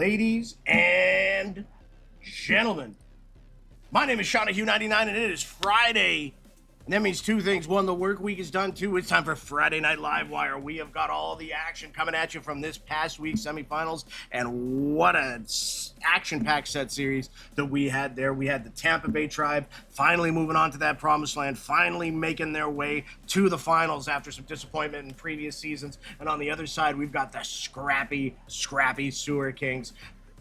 ladies and gentlemen. My name is Shawnahue99, and it is Friday. And that means two things. One, the work week is done. Two, it's time for Friday Night Livewire. We have got all the action coming at you from this past week's semifinals. And what an action-packed set series that we had there. We had the Tampa Bay Tribe finally moving on to that promised land, finally making their way to the finals after some disappointment in previous seasons. And on the other side, we've got the scrappy Sewer Kings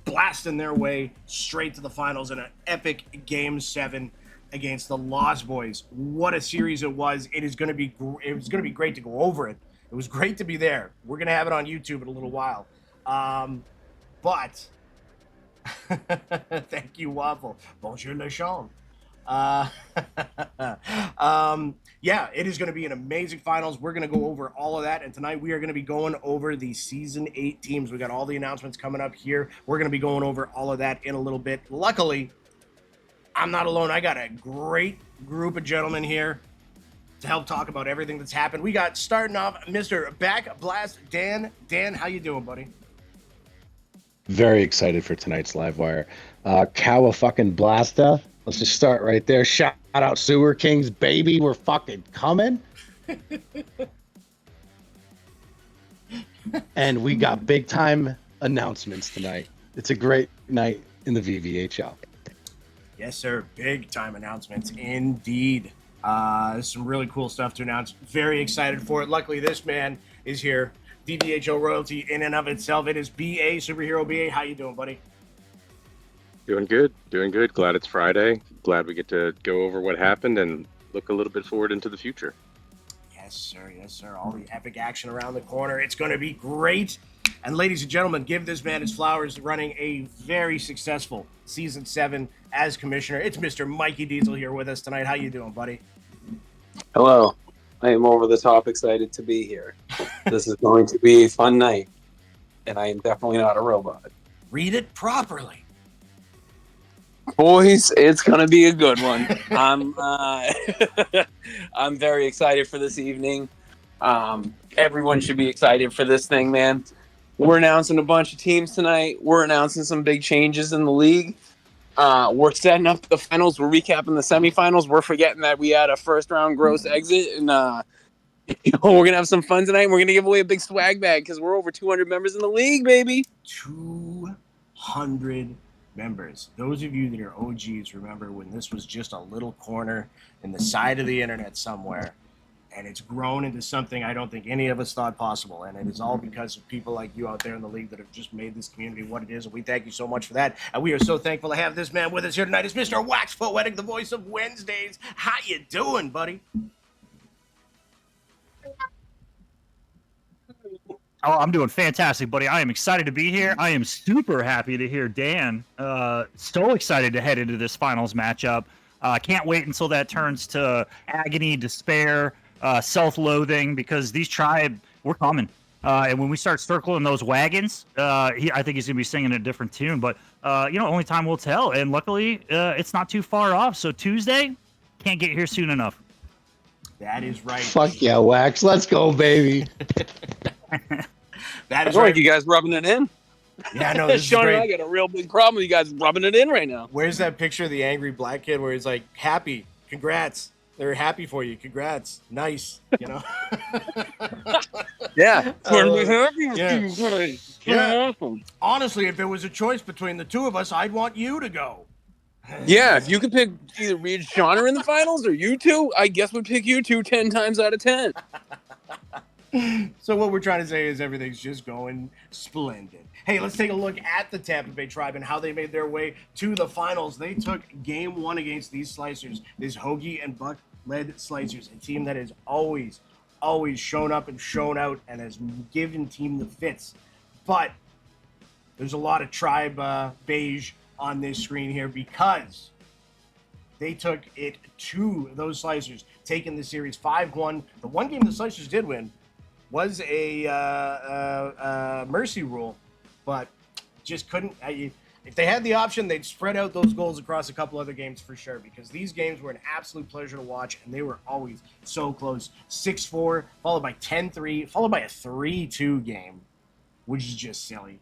blasting their way straight to the finals in an epic Game 7 against the Lost Boys. What a series it was. It was going to be great to go over it. It was great to be there. We're going to have it on YouTube in a little while. But thank you, Waffle. Bonjour, Le Champ. Yeah, it is going to be an amazing finals. We're going to go over all of that, and tonight we are going to be going over the Season 8 teams. We got all the announcements coming up here. We're going to be going over all of that in a little bit. Luckily, I'm not alone. I got a great group of gentlemen here to help talk about everything that's happened. We got, starting off, Mr. Back Blast Dan. Dan, how you doing, buddy? Very excited for tonight's Livewire. Cowa fucking Blasta. Let's just start right there. Shout out Sewer Kings, baby. We're fucking coming. And we got big time announcements tonight. It's a great night in the VVHL. Yes, sir. Big time announcements indeed. Some really cool stuff to announce. Very excited for it. Luckily, this man is here. VVHL royalty in and of itself. It is BA, Superhero BA. How you doing, buddy? Doing good. Glad it's Friday. Glad we get to go over what happened and look a little bit forward into the future. Yes, sir. All the epic action around the corner. It's going to be great. And ladies and gentlemen, give this man his flowers, running a very successful Season 7 as commissioner. It's Mr. Mikey Diesel here with us tonight. How you doing, buddy? Hello. I am over the top excited to be here. This is going to be a fun night, and I am definitely not a robot. Read it properly. Boys, it's going to be a good one. I'm very excited for this evening. Everyone should be excited for this thing, man. We're announcing a bunch of teams tonight. We're announcing some big changes in the league. We're setting up the finals. We're recapping the semifinals. We're forgetting that we had a first-round gross exit, and we're going to have some fun tonight. We're going to give away a big swag bag because we're over 200 members in the league, baby. 200 members. Those of you that are OGs remember when this was just a little corner in the side of the internet somewhere, and it's grown into something I don't think any of us thought possible, and it is all because of people like you out there in the league that have just made this community what it is, and we thank you so much for that. And we are so thankful to have this man with us here tonight. It's Mr. Wax Poetic, the voice of Wednesdays. How you doing, buddy? Oh, I'm doing fantastic, buddy. I am excited to be here. I am super happy to hear Dan. So excited to head into this finals matchup. Can't wait until that turns to agony, despair, self-loathing, because these tribe, we're coming. And when we start circling those wagons, I think he's going to be singing a different tune. But, only time will tell. And luckily, it's not too far off. So Tuesday, can't get here soon enough. That is right. Fuck yeah, Wax. Let's go, baby. That is I right. like you guys rubbing it in. Yeah, no, this is Sean and I great. got a real big problem with you guys rubbing it in right now. Where's that picture of the angry black kid where he's like, happy, congrats. They're happy for you. Congrats. Nice. You know? Yeah. We're happy yeah. with you guys. Yeah. Awesome. Honestly, if there was a choice between the two of us, I'd want you to go. Yeah, if you could pick either Reed Shawner in the finals or you two, I guess we'd pick you two 10 times out of 10. So what we're trying to say is everything's just going splendid. Hey, let's take a look at the Tampa Bay Tribe and how they made their way to the finals. They took Game 1 against these Slicers, these Hoagie and Buck-led Slicers, a team that has always shown up and shown out and has given team the fits. But there's a lot of Tribe beige on this screen here because they took it to those Slicers, taking the series 5-1. The one game the Slicers did win was a mercy rule, but just couldn't. If they had the option, they'd spread out those goals across a couple other games for sure, because these games were an absolute pleasure to watch, and they were always so close. 6-4, followed by 10-3, followed by a 3-2 game, which is just silly.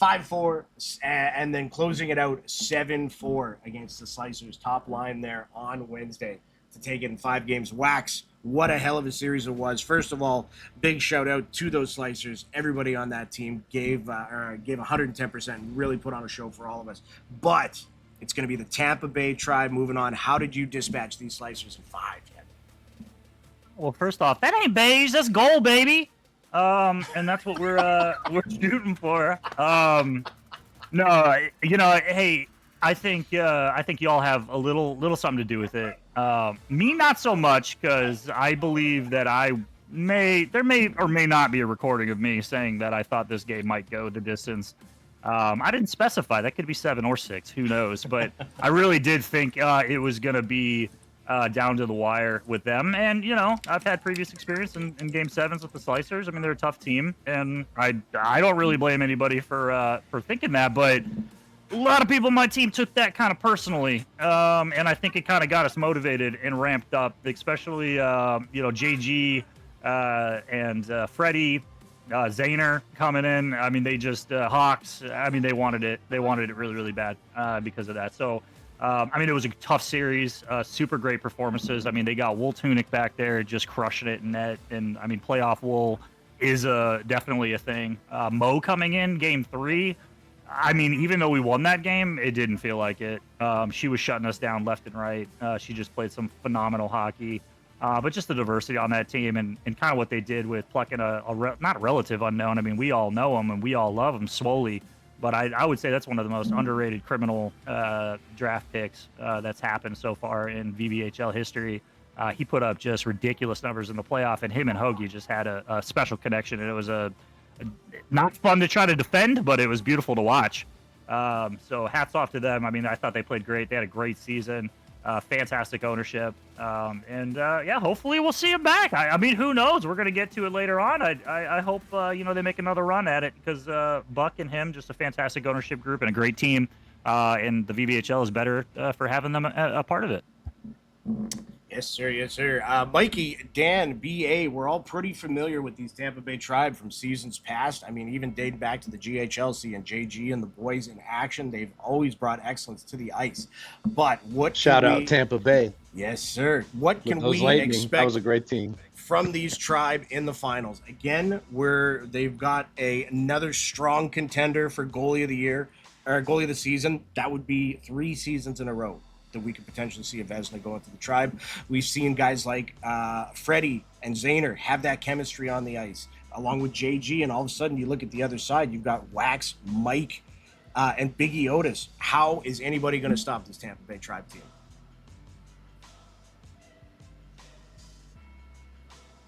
5-4, and then closing it out 7-4 against the Slicers. Top line there on Wednesday to take it in 5 games. Wax, what a hell of a series it was. First of all, big shout out to those Slicers. Everybody on that team gave 110% and really put on a show for all of us. But it's going to be the Tampa Bay Tribe moving on. How did you dispatch these Slicers in 5? Well, first off, that ain't beige. That's gold, baby. And that's what we're shooting for. No, hey, I think y'all have a little something to do with it. Me, not so much, because I believe that there may or may not be a recording of me saying that I thought this game might go the distance. I didn't specify. That could be 7 or 6. Who knows? But I really did think it was going to be down to the wire with them. And, I've had previous experience in Game 7s with the Slicers. I mean, they're a tough team. And I don't really blame anybody for thinking that. But a lot of people on my team took that kind of personally. And I think it kind of got us motivated and ramped up, especially, JG and Freddie. Zayner coming in. I mean, they just Hawks. I mean, they wanted it. They wanted it really, really bad because of that. So, I mean, it was a tough series. Super great performances. I mean, they got Wool Tunic back there, just crushing it in net. And I mean, playoff Wool is definitely a thing. Mo coming in Game 3. I mean, even though we won that game, it didn't feel like it. She was shutting us down left and right. She just played some phenomenal hockey. But just the diversity on that team and kind of what they did with plucking not a relative unknown. I mean, we all know him and we all love him slowly. But I would say that's one of the most underrated criminal draft picks that's happened so far in VVHL history. He put up just ridiculous numbers in the playoff, and him and Hoagie just had a special connection. And it was not fun to try to defend, but it was beautiful to watch. So hats off to them. I mean, I thought they played great. They had a great season. Fantastic ownership. Yeah, hopefully we'll see him back. I mean, who knows? We're going to get to it later on. I hope, they make another run at it because Buck and him, just a fantastic ownership group and a great team. And the VVHL is better for having them a part of it. Yes, sir. Yes, sir. Mikey, Dan, BA, we're all pretty familiar with these Tampa Bay Tribe from seasons past. I mean, even dating back to the GHLC and JG and the boys in action, they've always brought excellence to the ice. But what Shout out Tampa Bay. Yes, sir. What can we Lightning. expect? That was a great team. From these Tribe in the finals? Again, they've got another strong contender for goalie of the year or goalie of the season. That would be 3 seasons in a row that we could potentially see a Vezina going to the Tribe. We've seen guys like Freddie and Zayner have that chemistry on the ice, along with JG, and all of a sudden you look at the other side, you've got Wax, Mike, and Biggie Otis. How is anybody going to stop this Tampa Bay Tribe team?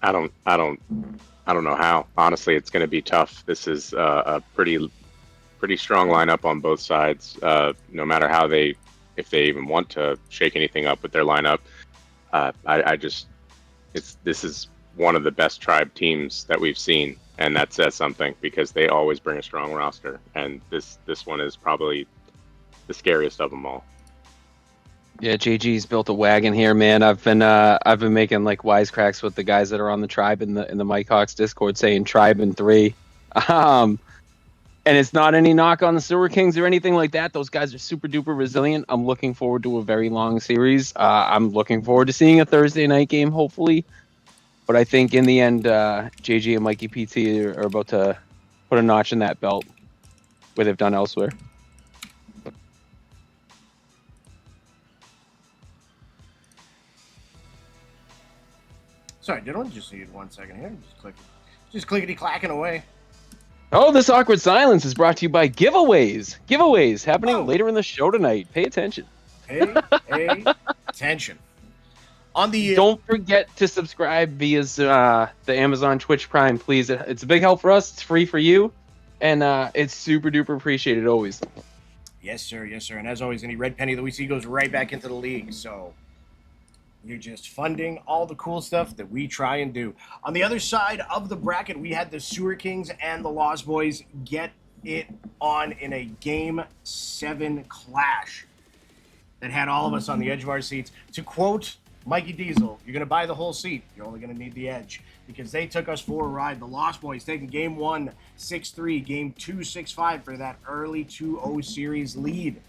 I don't know how. Honestly, it's going to be tough. This is a pretty strong lineup on both sides. No matter how if they even want to shake anything up with their lineup, this is one of the best Tribe teams that we've seen, and that says something because they always bring a strong roster, and this one is probably the scariest of them all. Yeah, JG's built a wagon here, man. I've been making like wisecracks with the guys that are on the Tribe in the Mike Hawks Discord saying Tribe in 3. And it's not any knock on the Sewer Kings or anything like that. Those guys are super duper resilient. I'm looking forward to a very long series. I'm looking forward to seeing a Thursday night game, hopefully. But I think in the end, JG and Mikey PT are about to put a notch in that belt, what they've done elsewhere. Sorry, Dylan, just need 1 second here. Just clickety clacking away. Oh, this awkward silence is brought to you by giveaways. Giveaways happening later in the show tonight. Pay attention. Pay attention. Don't forget to subscribe via the Amazon Twitch Prime, please. It's a big help for us. It's free for you, and it's super duper appreciated always. Yes, sir. Yes, sir. And as always, any red penny that we see goes right back into the league. So you're just funding all the cool stuff that we try and do. On the other side of the bracket, we had the Sewer Kings and the Lost Boys get it on in a Game 7 clash that had all of us on the edge of our seats. To quote Mikey Diesel, you're going to buy the whole seat. You're only going to need the edge because they took us for a ride. The Lost Boys taking game 1, 6-3, game 2, 6-5 for that early 2-0 series lead,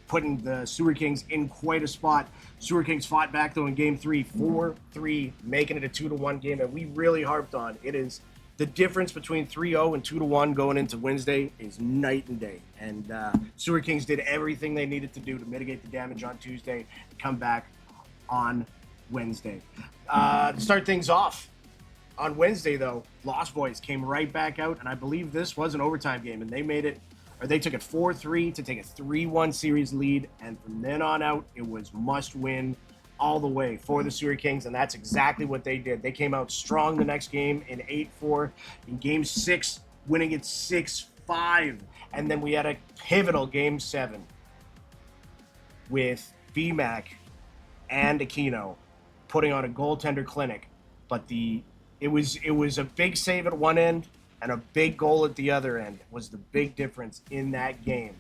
putting the Sewer Kings in quite a spot. Sewer Kings fought back, though, in game 3, 4-3, making it a 2-1 game, and we really harped on it is the difference between 3-0 and 2-1 going into Wednesday is night and day. And Sewer Kings did everything they needed to do to mitigate the damage on Tuesday and come back on Wednesday. To start things off, on Wednesday, though, Lost Boys came right back out, and I believe this was an overtime game, and they took it 4-3 to take a 3-1 series lead, and from then on out, it was must-win all the way for the Sewer Kings, and that's exactly what they did. They came out strong the next game in 8-4. In Game 6, winning it 6-5, and then we had a pivotal Game 7 with BMAC and Aquino putting on a goaltender clinic, but it was a big save at one end and a big goal at the other end was the big difference in that game.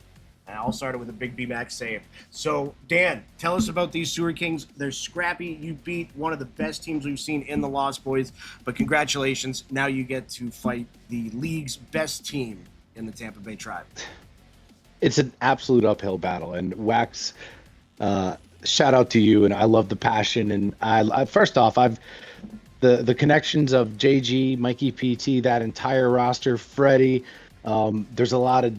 And all started with a big BMAC save. So, Dan, tell us about these Sewer Kings. They're scrappy. You beat one of the best teams we've seen in the Lost Boys, but congratulations. Now you get to fight the league's best team in the Tampa Bay Tribe. It's an absolute uphill battle, and Wax, shout out to you, and I love the passion. And I first off, the connections of JG, Mikey PT, that entire roster, Freddie. There's a lot of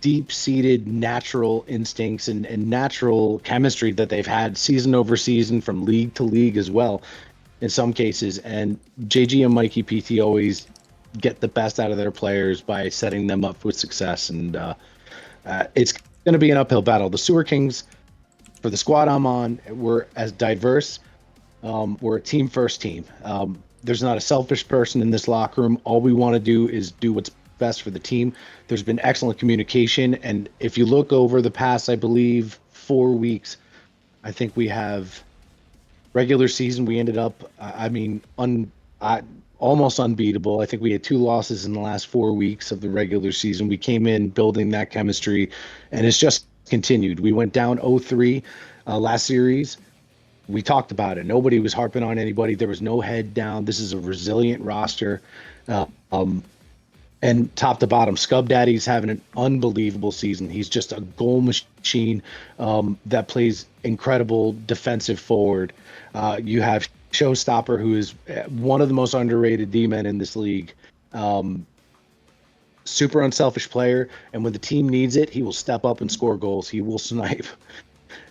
deep-seated natural instincts and natural chemistry that they've had season over season from league to league as well in some cases. And JG and Mikey PT always get the best out of their players by setting them up with success. And it's going to be an uphill battle. The Sewer Kings, for the squad I'm on, we're as diverse. We're a team-first team. There's not a selfish person in this locker room. All we want to do is do what's best for the team. There's been excellent communication, and if you look over the past, I believe, 4 weeks, I think we have regular season. We ended up, almost unbeatable. I think we had 2 losses in the last 4 weeks of the regular season. We came in building that chemistry, and it's just continued. We went down 0-3 last series. We talked about it. Nobody was harping on anybody. There was no head down. This is a resilient roster. And top to bottom, Scub Daddy's having an unbelievable season. He's just a goal machine that plays incredible defensive forward. You have Showstopper, who is one of the most underrated D-men in this league. Super unselfish player, and when the team needs it, he will step up and score goals. He will snipe.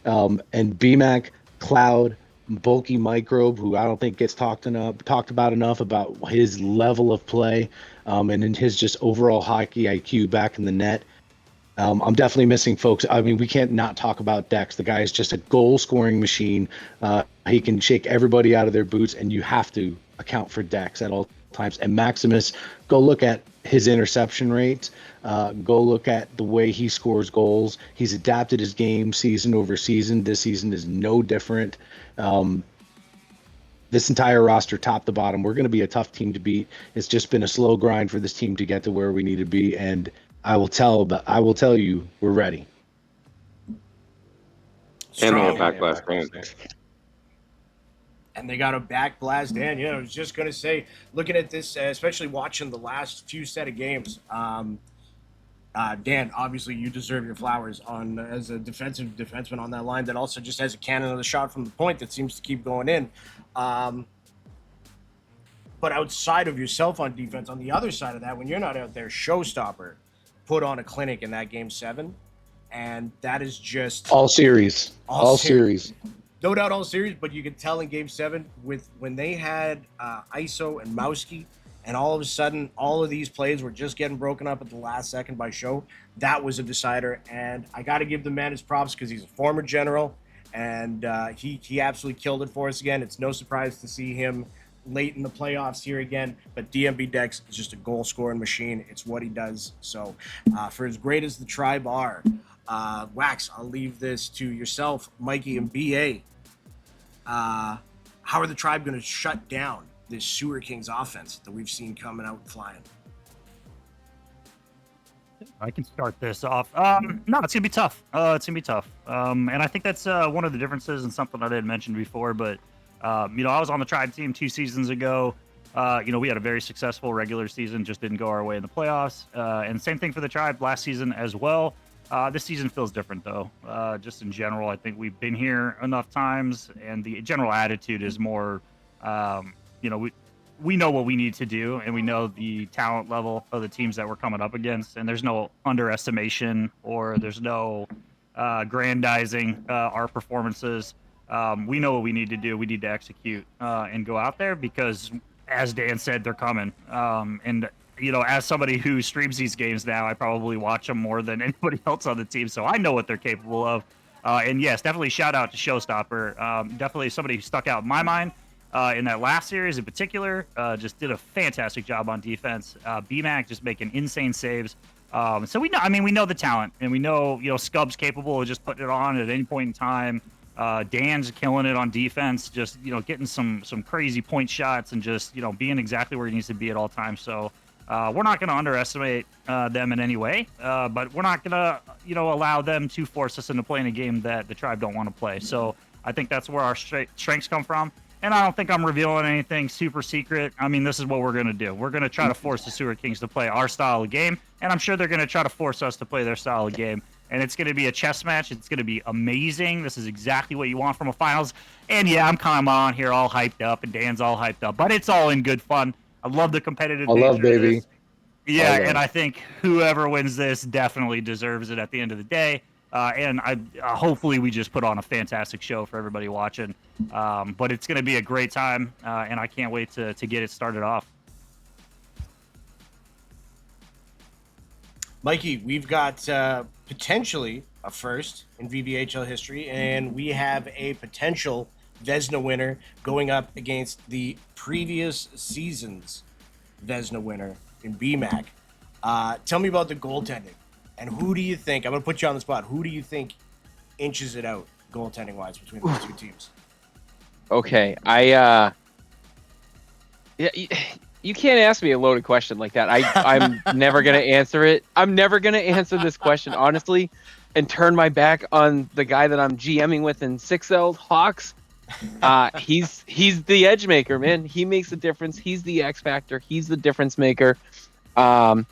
And BMAC, Cloud, bulky Microbe, who I don't think gets talked about enough about his level of play, and in his just overall hockey IQ back in the net. I'm definitely missing folks. I mean, we can't not talk about Dex. The guy is just a goal-scoring machine. He can shake everybody out of their boots, and you have to account for Dex at all times. And Maximus, go look at his interception rates. Go look at the way he scores goals. He's adapted his game season over season. This season is no different. This entire roster, top to bottom, we're going to be a tough team to beat. It's just been a slow grind for this team to get to where we need to be, and I will tell you, we're ready. And they have backlash fans. And they got a back blast in. I was just going to say, looking at this, especially watching the last few set of games, Dan, obviously you deserve your flowers as a defensive defenseman on that line that also just has a cannon of the shot from the point that seems to keep going in. But outside of yourself on defense, on the other side of that, when you're not out there, Showstopper put on a clinic in that Game 7, and that is just... All series. No doubt all series, but you could tell in Game 7 when they had ISO and Mowski, and all of a sudden all of these plays were just getting broken up at the last second by Show. That was a decider, and I got to give the man his props because he's a former general, and he absolutely killed it for us again. It's no surprise to see him late in the playoffs here again, but DMB Dex is just a goal-scoring machine. It's what he does. So for as great as the Tribe are, Wax, I'll leave this to yourself, Mikey, and BA. How are the Tribe going to shut down this Sewer Kings offense that we've seen coming out and flying? I can start this off. No, it's gonna be tough. It's gonna be tough. And I think that's one of the differences and something I didn't mention before. But you know, I was on the Tribe team 2 seasons ago. You know, we had a very successful regular season, just didn't go our way in the playoffs. And same thing for the Tribe last season as well. This season feels different though. Just in general, I think we've been here enough times, and the general attitude is more, you know, we know what we need to do, and we know the talent level of the teams that we're coming up against, and there's no underestimation or there's no grandizing our performances. We know what we need to do. We need to execute and go out there because, as Dan said, they're coming. And you know, as somebody who streams these games now, I probably watch them more than anybody else on the team, so I know what they're capable of. And yes, definitely shout out to Showstopper. Definitely somebody who stuck out in my mind in that last series in particular. Just did a fantastic job on defense. BMAC just making insane saves. So we know, I mean, we know the talent, and we know, you know, Scub's capable of just putting it on at any point in time. Dan's killing it on defense, just, you know, getting some crazy point shots and just, you know, being exactly where he needs to be at all times. So we're not going to underestimate them in any way, but we're not going to, you know, allow them to force us into playing a game that the Tribe don't want to play. So I think that's where our strengths come from. And I don't think I'm revealing anything super secret. I mean, this is what we're going to do. We're going to try to force the Sewer Kings to play our style of game, and I'm sure they're going to try to force us to play their style of game. And it's going to be a chess match. It's going to be amazing. This is exactly what you want from a finals. And yeah, I'm kind of on here all hyped up, and Dan's all hyped up, but it's all in good fun. I love the competitive nature of baby. this. Yeah, and I think whoever wins this definitely deserves it at the end of the day. And hopefully we just put on a fantastic show for everybody watching. But it's going to be a great time, and I can't wait to get it started off. Mikey, we've got potentially a first in VVHL history, and we have a potential Vesna winner going up against the previous season's Vesna winner in BMAC. Tell me about the goaltending, and who do you think, I'm going to put you on the spot, who do you think inches it out goaltending-wise between those two teams? Okay, yeah, you can't ask me a loaded question like that. I'm never gonna answer it. I'm never gonna answer this question honestly, and turn my back on the guy that I'm GMing with in 6L Hawks. He's the edge maker, man. He makes a difference. He's the X factor. He's the difference maker. Yeah,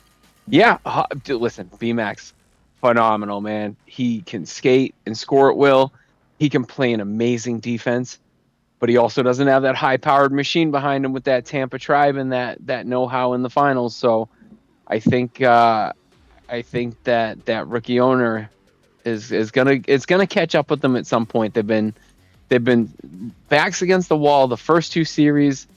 dude, listen, BMAX, phenomenal, man. He can skate and score at will. He can play an amazing defense, but he also doesn't have that high-powered machine behind him with that Tampa Tribe and that know-how in the finals. So I think that rookie owner is gonna catch up with them at some point. They've been backs against the wall the first two series.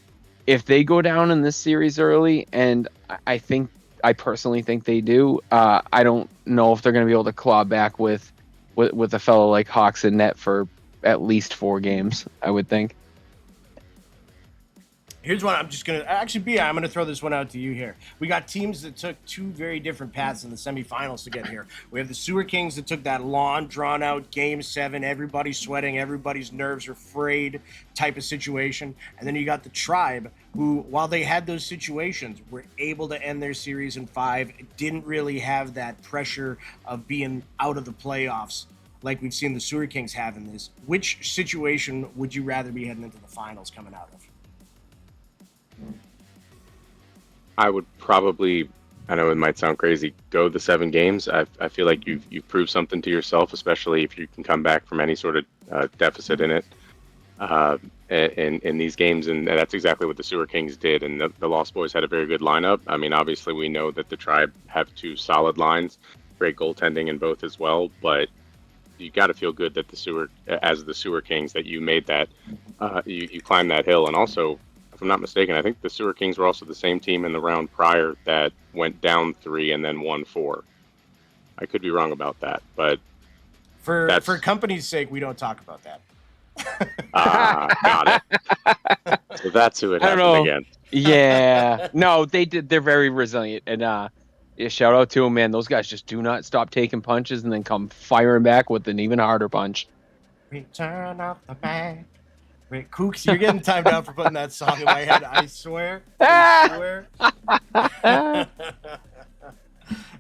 If they go down in this series early, and I personally think they do, I don't know if they're going to be able to claw back with a fellow like Hawks in net for at least 4 games, I would think. Here's one I'm just going to... Actually, I'm going to throw this one out to you here. We got teams that took 2 very different paths in the semifinals to get here. We have the Sewer Kings that took that long, drawn-out Game 7, everybody's sweating, everybody's nerves are frayed type of situation. And then you got the Tribe, who, while they had those situations, were able to end their series in 5, didn't really have that pressure of being out of the playoffs like we've seen the Sewer Kings have in this. Which situation would you rather be heading into the finals coming out of? I would probably, I know it might sound crazy, go the 7 games. I feel like you've proved something to yourself, especially if you can come back from any sort of deficit in it in these games, and that's exactly what the Sewer Kings did. And the Lost Boys had a very good lineup. I mean, obviously we know that the Tribe have 2 solid lines, great goaltending in both as well, but you got to feel good that the Sewer Kings, that you made that, you climbed that hill. And also, if I'm not mistaken, I think the Sewer Kings were also the same team in the round prior that went down 3 and then won 4. I could be wrong about that, but for company's sake, we don't talk about that. Got it. So that's who it happened again. Yeah, no, they did. They're very resilient, and yeah, shout out to them, man. Those guys just do not stop taking punches and then come firing back with an even harder punch. Return of the man. Wait, Kooks, you're getting timed out for putting that song in my head. I swear.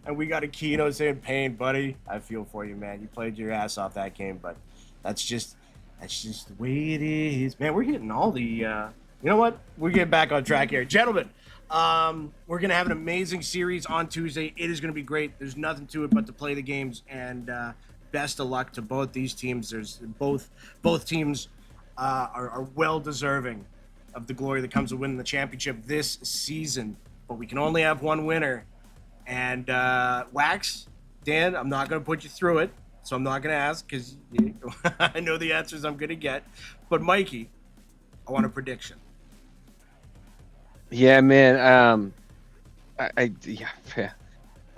And we got a Keno saying, "Pain, buddy. I feel for you, man. You played your ass off that game, but that's just the way it is, man." We're hitting all the. You know what? We're getting back on track here, gentlemen. We're gonna have an amazing series on Tuesday. It is gonna be great. There's nothing to it but to play the games, and best of luck to both these teams. There's both teams are well deserving of the glory that comes with winning the championship this season. But we can only have one winner. And Wax, Dan, I'm not going to put you through it, so I'm not going to ask because I know the answers I'm going to get. But Mikey, I want a prediction. Yeah, man. I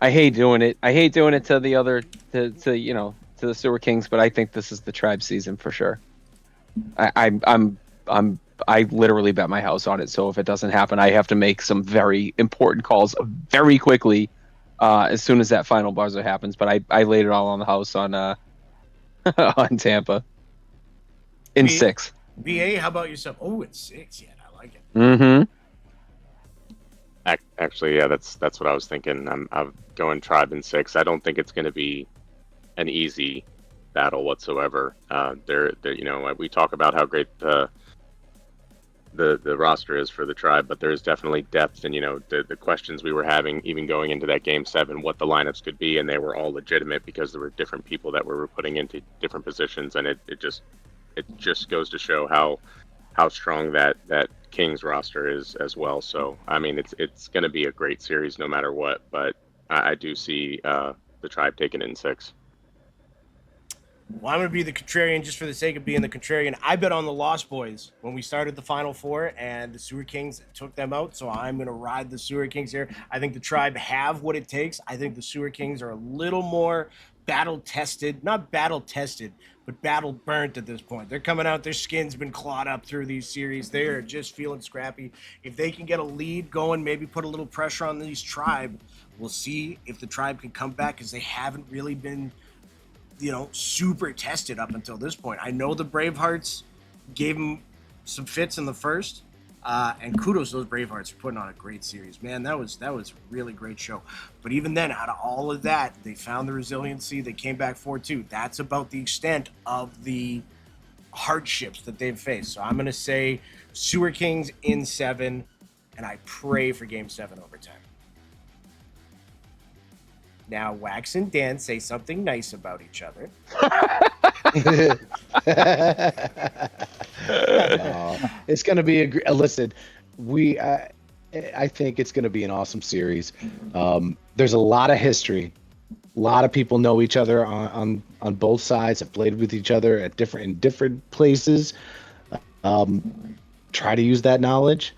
hate doing it. I hate doing it to the other to the Sewer Kings, but I think this is the Tribe season for sure. I literally bet my house on it. So if it doesn't happen, I have to make some very important calls very quickly as soon as that final buzzer happens. But I laid it all on the house on on Tampa in 6. BA, how about yourself? Oh, it's 6. Yeah, I like it. Mm-hmm. Actually, yeah, that's what I was thinking. I'm going Tribe in 6. I don't think it's going to be an easy battle whatsoever. They're we talk about how great the roster is for the Tribe, but there's definitely depth, and the questions we were having even going into that game 7, what the lineups could be, and they were all legitimate because there were different people that we were putting into different positions, and it just goes to show how strong that Kings roster is as well. So I mean, it's going to be a great series no matter what, but I do see the Tribe taking it in 6. Well, I'm going to be the contrarian just for the sake of being the contrarian. I bet on the Lost Boys when we started the Final Four, and the Sewer Kings took them out, so I'm going to ride the Sewer Kings here. I think the Tribe have what it takes. I think the Sewer Kings are a little more battle-tested. Not battle-tested, but battle-burnt at this point. They're coming out, their skin's been clawed up through these series. They are just feeling scrappy. If they can get a lead going, maybe put a little pressure on these Tribe, we'll see if the Tribe can come back, because they haven't really been super tested up until this point. I know the Bravehearts gave them some fits in the first, and kudos to those Bravehearts for putting on a great series. Man, that was a really great show. But even then, out of all of that, they found the resiliency. They came back 4-2. That's about the extent of the hardships that they've faced. So I'm going to say Sewer Kings in 7, and I pray for Game 7 overtime. Now, Wax and Dan say something nice about each other. It's going to be listen. I think it's going to be an awesome series. There's a lot of history. A lot of people know each other on both sides. Have played with each other in different places. Try to use that knowledge,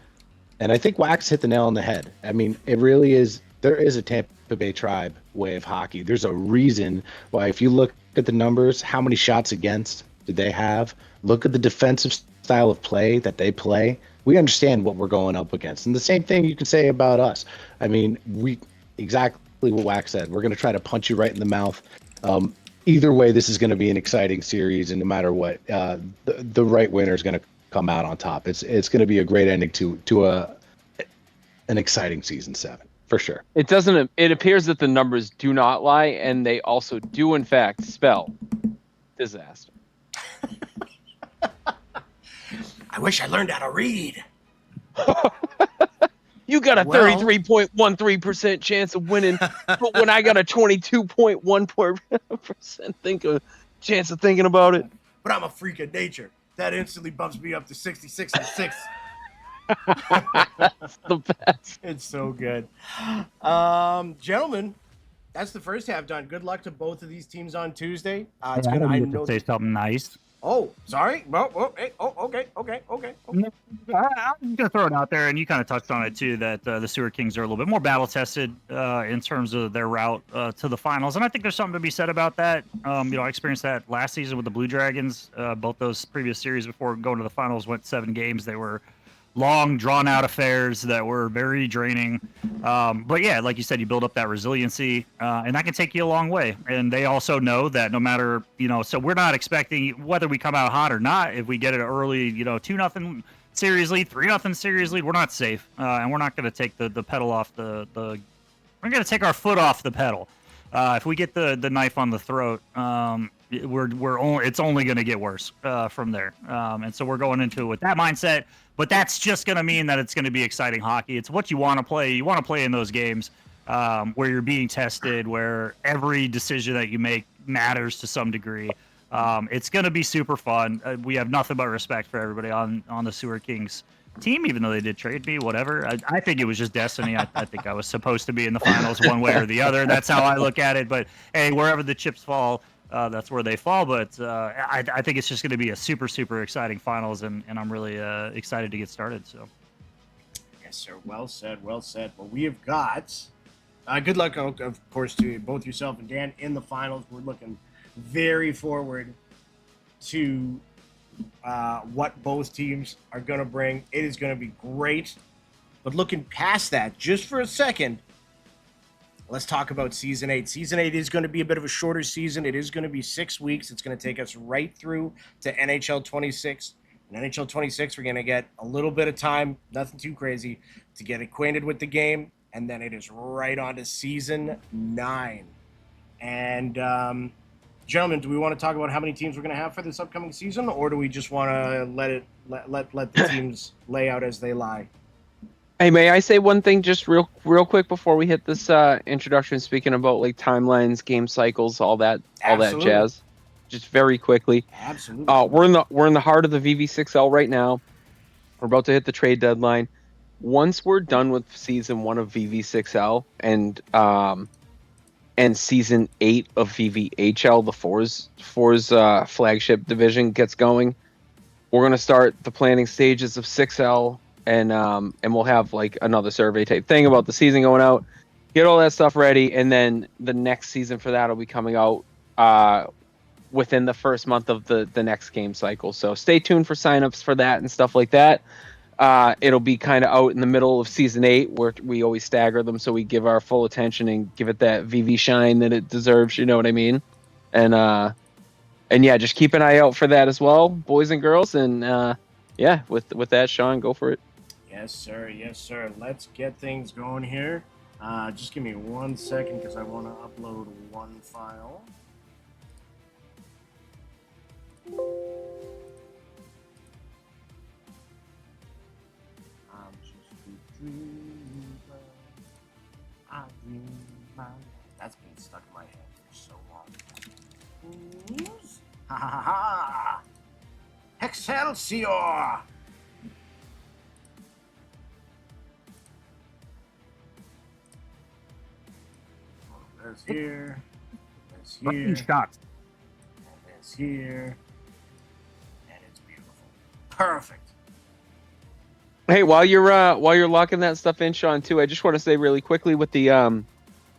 and I think Wax hit the nail on the head. I mean, it really is. There is a Tampa Bay Tribe way of hockey. There's a reason why, if you look at the numbers, how many shots against did they have? Look at the defensive style of play that they play. We understand what we're going up against. And the same thing you can say about us. I mean, exactly what Wax said. We're going to try to punch you right in the mouth. Either way, this is going to be an exciting series, and no matter what, the right winner is going to come out on top. It's going to be a great ending to an exciting season 7. For sure. It appears that the numbers do not lie, and they also do, in fact, spell disaster. I wish I learned how to read. You got a 33.13% chance of winning, but when I got a 22.1% chance of thinking about it. But I'm a freak of nature. That instantly bumps me up to 66 and 6. That's the best. It's so good. Gentlemen, that's the first half done. Good luck to both of these teams on Tuesday. I know say something nice. Oh, sorry. Well, hey, okay. I'm gonna throw it out there, and you kind of touched on it too. That the Sewer Kings are a little bit more battle tested in terms of their route to the finals, and I think there's something to be said about that. I experienced that last season with the Blue Dragons. Both those previous series before going to the finals went 7 games. They were long, drawn-out affairs that were very draining. But yeah, like you said, you build up that resiliency, and that can take you a long way. And they also know that no matter, so we're not expecting, whether we come out hot or not, if we get it early, 2-0 series lead, 3-0 series lead, we're not safe. And we're not going to take the pedal off the we're gonna take our foot off the pedal. If we get the knife on the throat, it's only gonna get worse from there. And so we're going into it with that mindset. But that's just gonna mean that it's gonna be exciting hockey. It's what you want to play. You want to play in those games where you're being tested, where every decision that you make matters to some degree. It's gonna be super fun. We have nothing but respect for everybody on the Sewer Kings team, even though they did trade me, whatever. I think it was just destiny. I think I was supposed to be in the finals one way or the other. That's how I look at it. But hey, wherever the chips fall, that's where they fall. But I think it's just going to be a super, super exciting finals, and I'm really excited to get started. So, Yes, sir. Well said. Well said. Well, we have got good luck, of course, to both yourself and Dan in the finals. We're looking very forward to what both teams are going to bring. It is going to be great. But looking past that, just for a second, let's talk about Season 8. Season 8 is going to be a bit of a shorter season. It is going to be 6 weeks. It's going to take us right through to NHL 26. In NHL 26, we're going to get a little bit of time, nothing too crazy, to get acquainted with the game. And then it is right on to Season 9. And, gentlemen, do we want to talk about how many teams we're going to have for this upcoming season, or do we just want to let the teams lay out as they lie? Hey, may I say one thing just real quick before we hit this introduction? Speaking about like timelines, game cycles, all that jazz. Just very quickly. Absolutely. We're in the heart of the VV6L right now. We're about to hit the trade deadline. Once we're done with season 1 of VV6L and season 8 of VVHL, the Fours flagship division gets going, we're gonna start the planning stages of 6L. And we'll have like another survey type thing about the season going out, get all that stuff ready, and then the next season for that will be coming out within the first month of the next game cycle. So stay tuned for signups for that and stuff like that. It'll be kind of out in the middle of season 8, where we always stagger them so we give our full attention and give it that VV shine that it deserves. You know what I mean? And yeah, just keep an eye out for that as well, boys and girls. And yeah, with that, Sean, go for it. Yes, sir. Yes, sir. Let's get things going here. Just give me 1 second because I want to upload one file. That's been stuck in my head for so long. Ha ha ha! Excelsior! There's here, there's here, shots. and there's here, and it's beautiful. Perfect. Hey, while you're locking that stuff in, Sean, too, I just want to say really quickly with the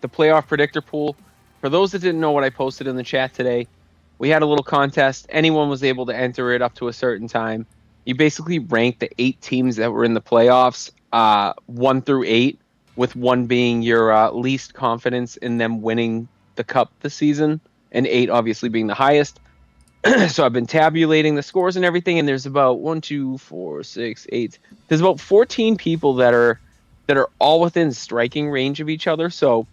playoff predictor pool. For those that didn't know what I posted in the chat today, we had a little contest. Anyone was able to enter it up to a certain time. You basically ranked the 8 teams that were in the playoffs, 1 through 8. With 1 being your least confidence in them winning the cup this season, and 8 obviously being the highest. So I've been tabulating the scores and everything, and there's about 1, 2, 4, 6, 8. There's about 14 people that are all within striking range of each other. So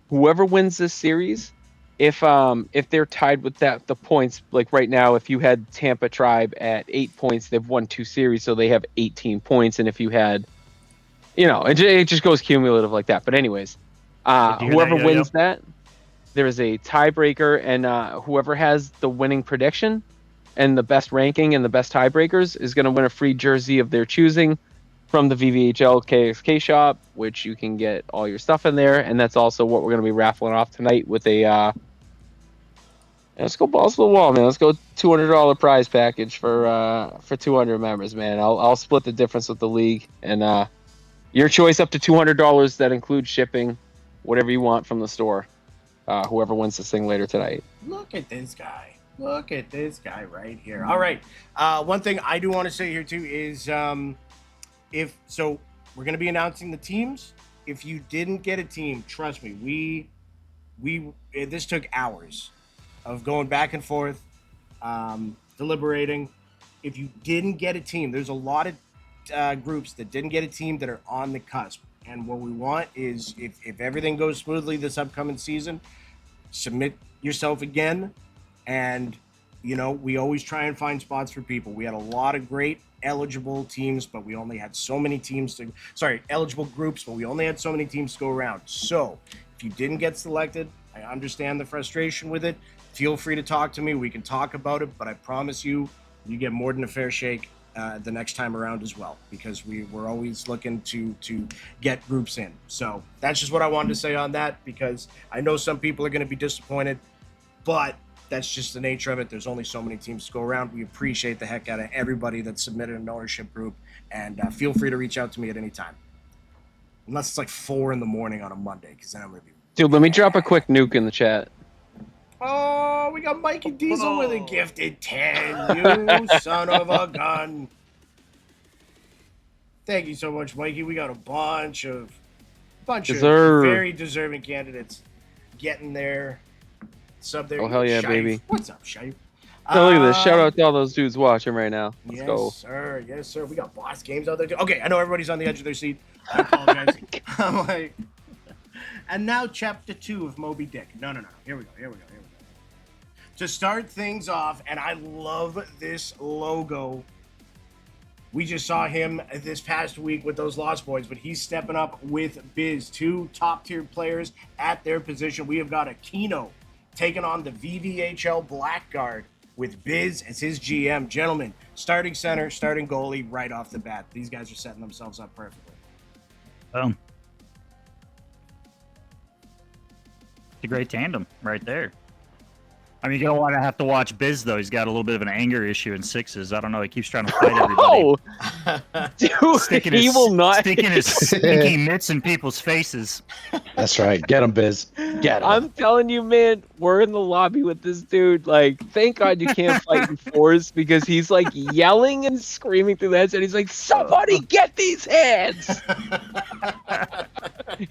whoever wins this series, if they're tied with the points, like right now, if you had Tampa Tribe at 8 points, they've won 2 series, so they have 18 points, and if you had it just goes cumulative like that. But anyways, whoever wins that, there is a tiebreaker, and whoever has the winning prediction and the best ranking and the best tiebreakers is going to win a free jersey of their choosing from the VVHL KXK shop, which you can get all your stuff in there. And that's also what we're going to be raffling off tonight with a let's go balls to the wall, man. Let's go $200 prize package for 200 members, man. I'll split the difference with the league, and your choice up to $200 that includes shipping, whatever you want from the store. Whoever wins this thing later tonight. Look at this guy. Look at this guy right here. All right. One thing I do want to say here too is we're going to be announcing the teams. If you didn't get a team, trust me, this took hours of going back and forth, deliberating. If you didn't get a team, there's a lot of groups that didn't get a team that are on the cusp. And what we want is, if everything goes smoothly this upcoming season, submit yourself again. And, we always try and find spots for people. We had a lot of great eligible teams, but we only had so many eligible groups, but we only had so many teams to go around. So if you didn't get selected, I understand the frustration with it. Feel free to talk to me. We can talk about it, but I promise you get more than a fair shake the next time around as well, because we're always looking to get groups in. So that's just what I wanted to say on that, because I know some people are going to be disappointed, but that's just the nature of it. There's only so many teams to go around. We appreciate the heck out of everybody that submitted an ownership group, and feel free to reach out to me at any time, unless it's like 4 a.m. on a Monday, because then I'm going to be... Dude, let me drop a quick nuke in the chat. Oh, we got Mikey Diesel with a gifted 10. You son of a gun. Thank you so much, Mikey. We got a bunch of very deserving candidates getting there. Sub there. Oh, hell yeah, Shife. baby. What's up, Shife? Oh, look at this. Shout out to all those dudes watching right now. Let's go. Sir. Yes, sir. We got boss games out there too. Okay, I know everybody's on the edge of their seat. I apologize. I'm like... And now chapter 2 of Moby Dick. No. Here we go. To start things off, and I love this logo. We just saw him this past week with those Lost Boys, but he's stepping up with Biz, 2 top-tier players at their position. We have got Aquino taking on the VVHL Blackguard with Biz as his GM. Gentlemen, starting center, starting goalie right off the bat. These guys are setting themselves up perfectly. Boom. It's a great tandem right there. I mean, you don't want to have to watch Biz, though. He's got a little bit of an anger issue in 6s. I don't know. He keeps trying to fight everybody. Oh, dude, he will not. Sticking his stinky mitts in people's faces. That's right. Get him, Biz. Get him. I'm telling you, man, we're in the lobby with this dude. Like, thank God you can't fight in 4s, because he's like yelling and screaming through the headset. He's like, somebody get these hands.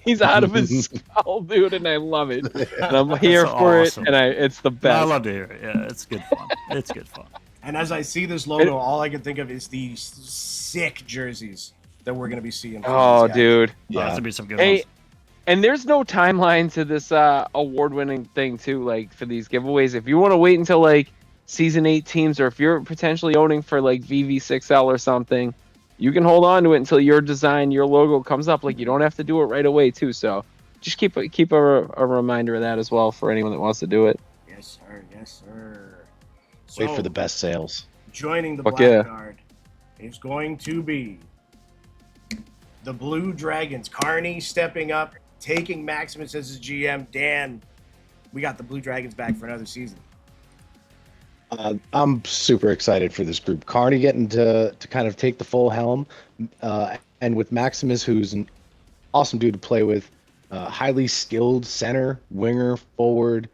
He's out of his skull, dude, and I love it. And I'm here for awesome. it, and it's the best. I love to hear it. Yeah, it's good fun. It's good fun. And as I see this logo, all I can think of is the sick jerseys that we're going to be seeing. Oh, dude. Yeah, that's gonna be some good Hey, ones. and there's no timeline to this award-winning thing, too, like, for these giveaways. If you want to wait until, like, Season 8 teams, or if you're potentially owning for, like, VV6L or something, you can hold on to it until your design, your logo comes up. Like, you don't have to do it right away, too. So just keep a reminder of that as well for anyone that wants to do it. Yes, sir. Wait So, for the best sales. joining the Fuck yeah. Blackguard is going to be the Blue Dragons. Carney stepping up, taking Maximus as his GM. Dan, we got the Blue Dragons back for another season. I'm super excited for this group. Carney getting to kind of take the full helm, and with Maximus, who's an awesome dude to play with, highly skilled center, winger, forward.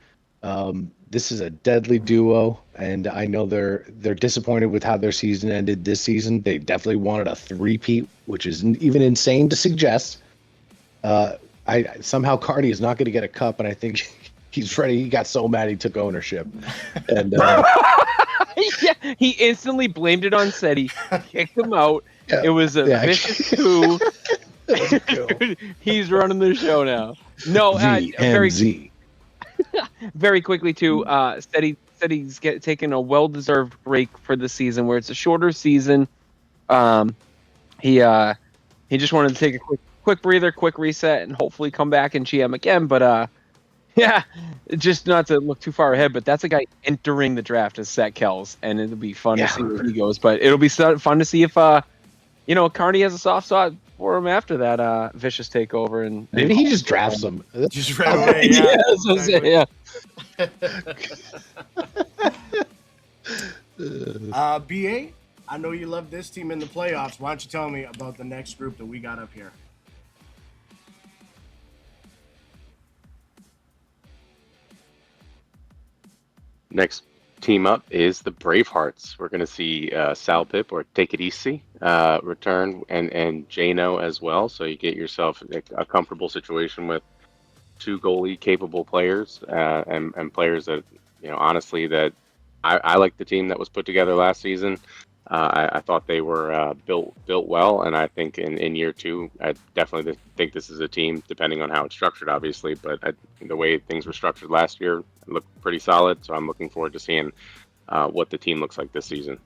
This is a deadly duo, and I know they're disappointed with how their season ended this season. They definitely wanted a three-peat, which is even insane to suggest. Somehow Carney is not going to get a cup, and I think he's ready. He got so mad he took ownership, and Yeah, he instantly blamed it on Seti, kicked him out. Yeah, It was a yeah. vicious coup. He's running the show now. No, Z. very quickly too. Seti's taking a well-deserved break for the season, where it's a shorter season. He just wanted to take a quick breather, quick reset, and hopefully come back and GM again. But yeah, just not to look too far ahead, but that's a guy entering the draft as Seth Kells, and it'll be fun to see where he goes. But it'll be fun to see if Carney has a soft spot for him after that vicious takeover, and Maybe he just drafts him. Just right away, yeah. that's what I'm saying, yeah. BA, I know you love this team in the playoffs. Why don't you tell me about the next group that we got up here? Next team up is the Bravehearts. We're going to see Sal Pip, or Take It Easy, return, and Jano as well. So you get yourself a comfortable situation with 2 goalie capable players, and players that, honestly, that I like the team that was put together last season. I thought they were built well, and I think in year two, I definitely think this is a team, depending on how it's structured, obviously. But the way things were structured last year looked pretty solid, so I'm looking forward to seeing what the team looks like this season.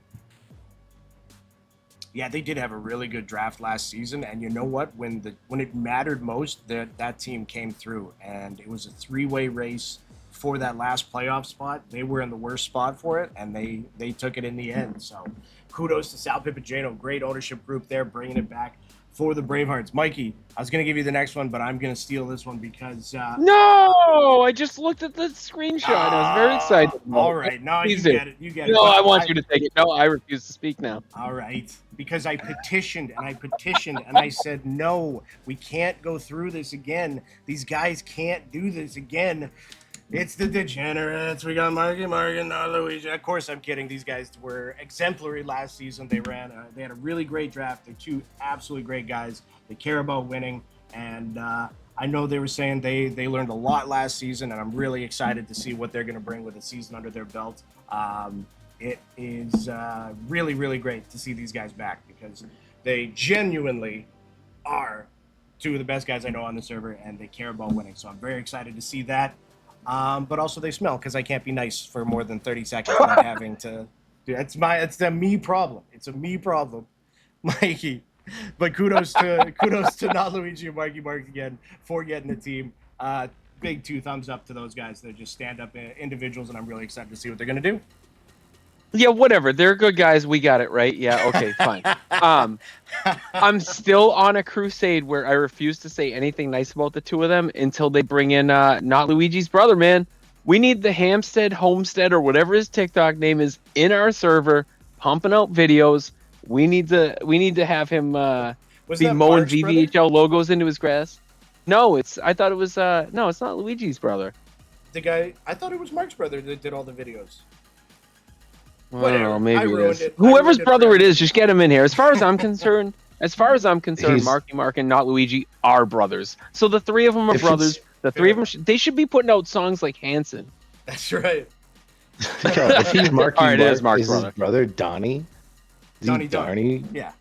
Yeah, they did have a really good draft last season, and you know what? When it mattered most, that team came through, and it was a three-way race for that last playoff spot. They were in the worst spot for it, and they took it in the end. So, kudos to Sal Pipageno, great ownership group there, bringing it back for the Bravehearts. Mikey, I was going to give you the next one, but I'm going to steal this one because No, I just looked at the screenshot. I was very excited. All right, no, you Please get it. You get it. No, But I want you to take it. No, I refuse to speak now. All right, because I petitioned and I said, no, we can't go through this again. These guys can't do this again. It's the degenerates. We got Marky Mark and Luigi. Of course, I'm kidding. These guys were exemplary last season. They had a really great draft. They're two absolutely great guys. They care about winning, and I know they were saying they learned a lot last season, and I'm really excited to see what they're going to bring with a season under their belt. It is really, really great to see these guys back because they genuinely are two of the best guys I know on the server, and they care about winning. So I'm very excited to see that. But also they smell because I can't be nice for more than 30 seconds without having to. Dude, it's a me problem. It's a me problem, Mikey. But kudos to not Luigi and Marky Mark again for getting the team. Big two thumbs up to those guys. They're just stand-up individuals, and I'm really excited to see what they're gonna do. Yeah, whatever. They're good guys. We got it, right? Yeah, okay, fine. I'm still on a crusade where I refuse to say anything nice about the two of them until they bring in not Luigi's brother, man. We need the Hampstead, Homestead, or whatever his TikTok name is in our server, pumping out videos. We need to have him be mowing Mark's VVHL brother? logos into his grass. No, I thought it was no, it's not Luigi's brother. The guy, I thought it was Mark's brother that did all the videos. I don't know, Whatever. maybe I it ruined is. it. I Whoever's ruined it brother for it is, just get him in here. As far as I'm concerned, He's- Marky Mark and not Luigi are brothers. So the three of them are If brothers. it's- The three of them, they should be putting out songs like Hanson. That's right. No, if he's Marky All right, it Mark, is Mark's is his brother. brother Donnie? Is he Donnie? Yeah.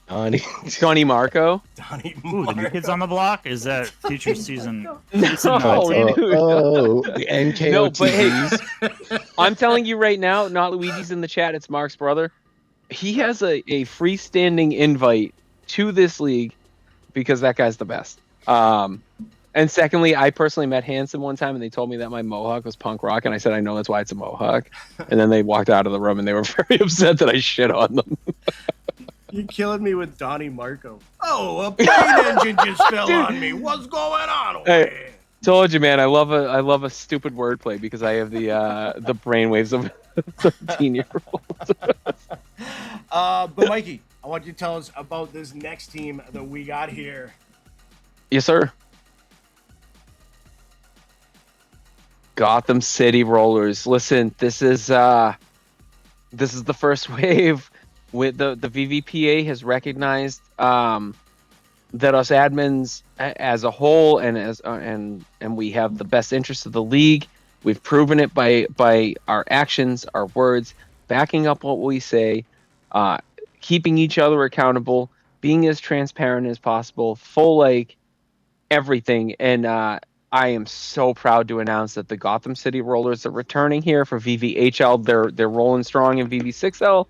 Donnie. Tony Marco. Donnie Ooh, the new kids on the block? Is that future season? No, season dude. the NKOTBs. No, but hey, I'm telling you right now, not Luigi's in the chat. It's Mark's brother. He has a freestanding invite to this league because that guy's the best. And secondly, I personally met Hanson one time, and they told me that my mohawk was punk rock, and I said, I know that's why it's a mohawk. And then they walked out of the room, and they were very upset that I shit on them. You're killing me with Donnie Marco. Oh, a plane engine just fell on me. What's going on over Hey. here? Told you, man. I love a stupid wordplay because I have the brainwaves of a 13-year-old. But Mikey, I want you to tell us about this next team that we got here. Yes, sir. Gotham City Rollers. Listen, this is the first wave. With the VVPA has recognized that us admins as a whole and we have the best interest of the league. We've proven it by our actions, our words, backing up what we say, keeping each other accountable, being as transparent as possible, full like everything. And I am so proud to announce that the Gotham City Rollers are returning here for VVHL. They're rolling strong in VV6L.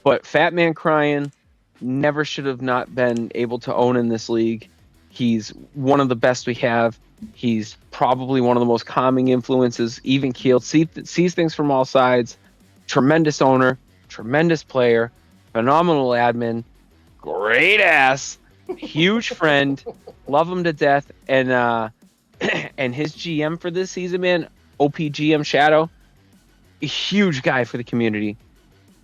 But Fat Man Crying never should have not been able to own in this league. He's one of the best we have. He's probably one of the most calming influences, even keeled, sees things from all sides. Tremendous owner, tremendous player, phenomenal admin, great ass, huge friend, love him to death. And and his GM for this season, man, OPGM Shadow, a huge guy for the community.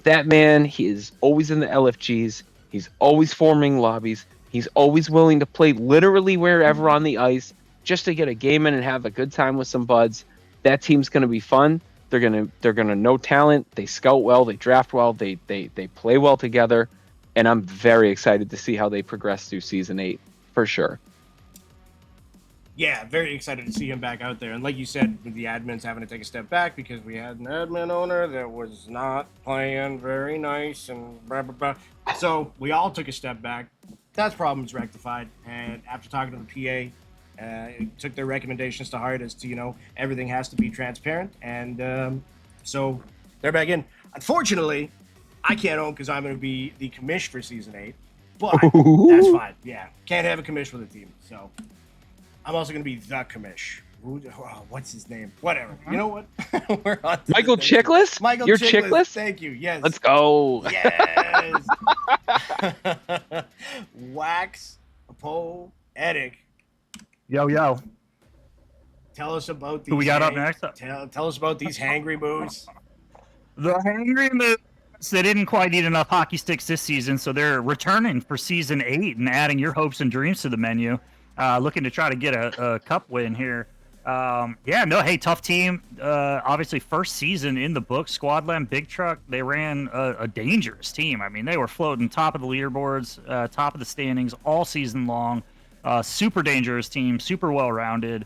That man, he is always in the LFGs. He's always forming lobbies. He's always willing to play literally wherever on the ice just to get a game in and have a good time with some buds. That team's going to be fun. They're gonna know talent. They scout well. They draft well. They play well together. And I'm very excited to see how they progress through Season 8 for sure. Yeah, very excited to see him back out there. And like you said, with the admins having to take a step back because we had an admin owner that was not playing very nice and blah, blah, blah. So we all took a step back. That's problems rectified. And after talking to the PA, took their recommendations to heart as to, everything has to be transparent. And so they're back in. Unfortunately, I can't own because I'm going to be the commish for season 8. But that's fine. Yeah, can't have a commish with a team. So I'm also going to be the commish. What's his name? Whatever. You know what? We're on to Michael Chiklis? Michael Your Chiklis. Chiklis? Thank you. Yes. Let's go. Yes. Wax Poetic. Yo. Tell us about these. Who we got up next? Tell us about these hangry moves. The Hangry Moves, they didn't quite eat enough hockey sticks this season, so they're returning for season 8 and adding your hopes and dreams to the menu. Looking to try to get a cup win here. Tough team. Obviously, first season in the book, Squadland Big Truck, they ran a dangerous team. I mean, they were floating top of the leaderboards, top of the standings all season long. Super dangerous team, super well-rounded.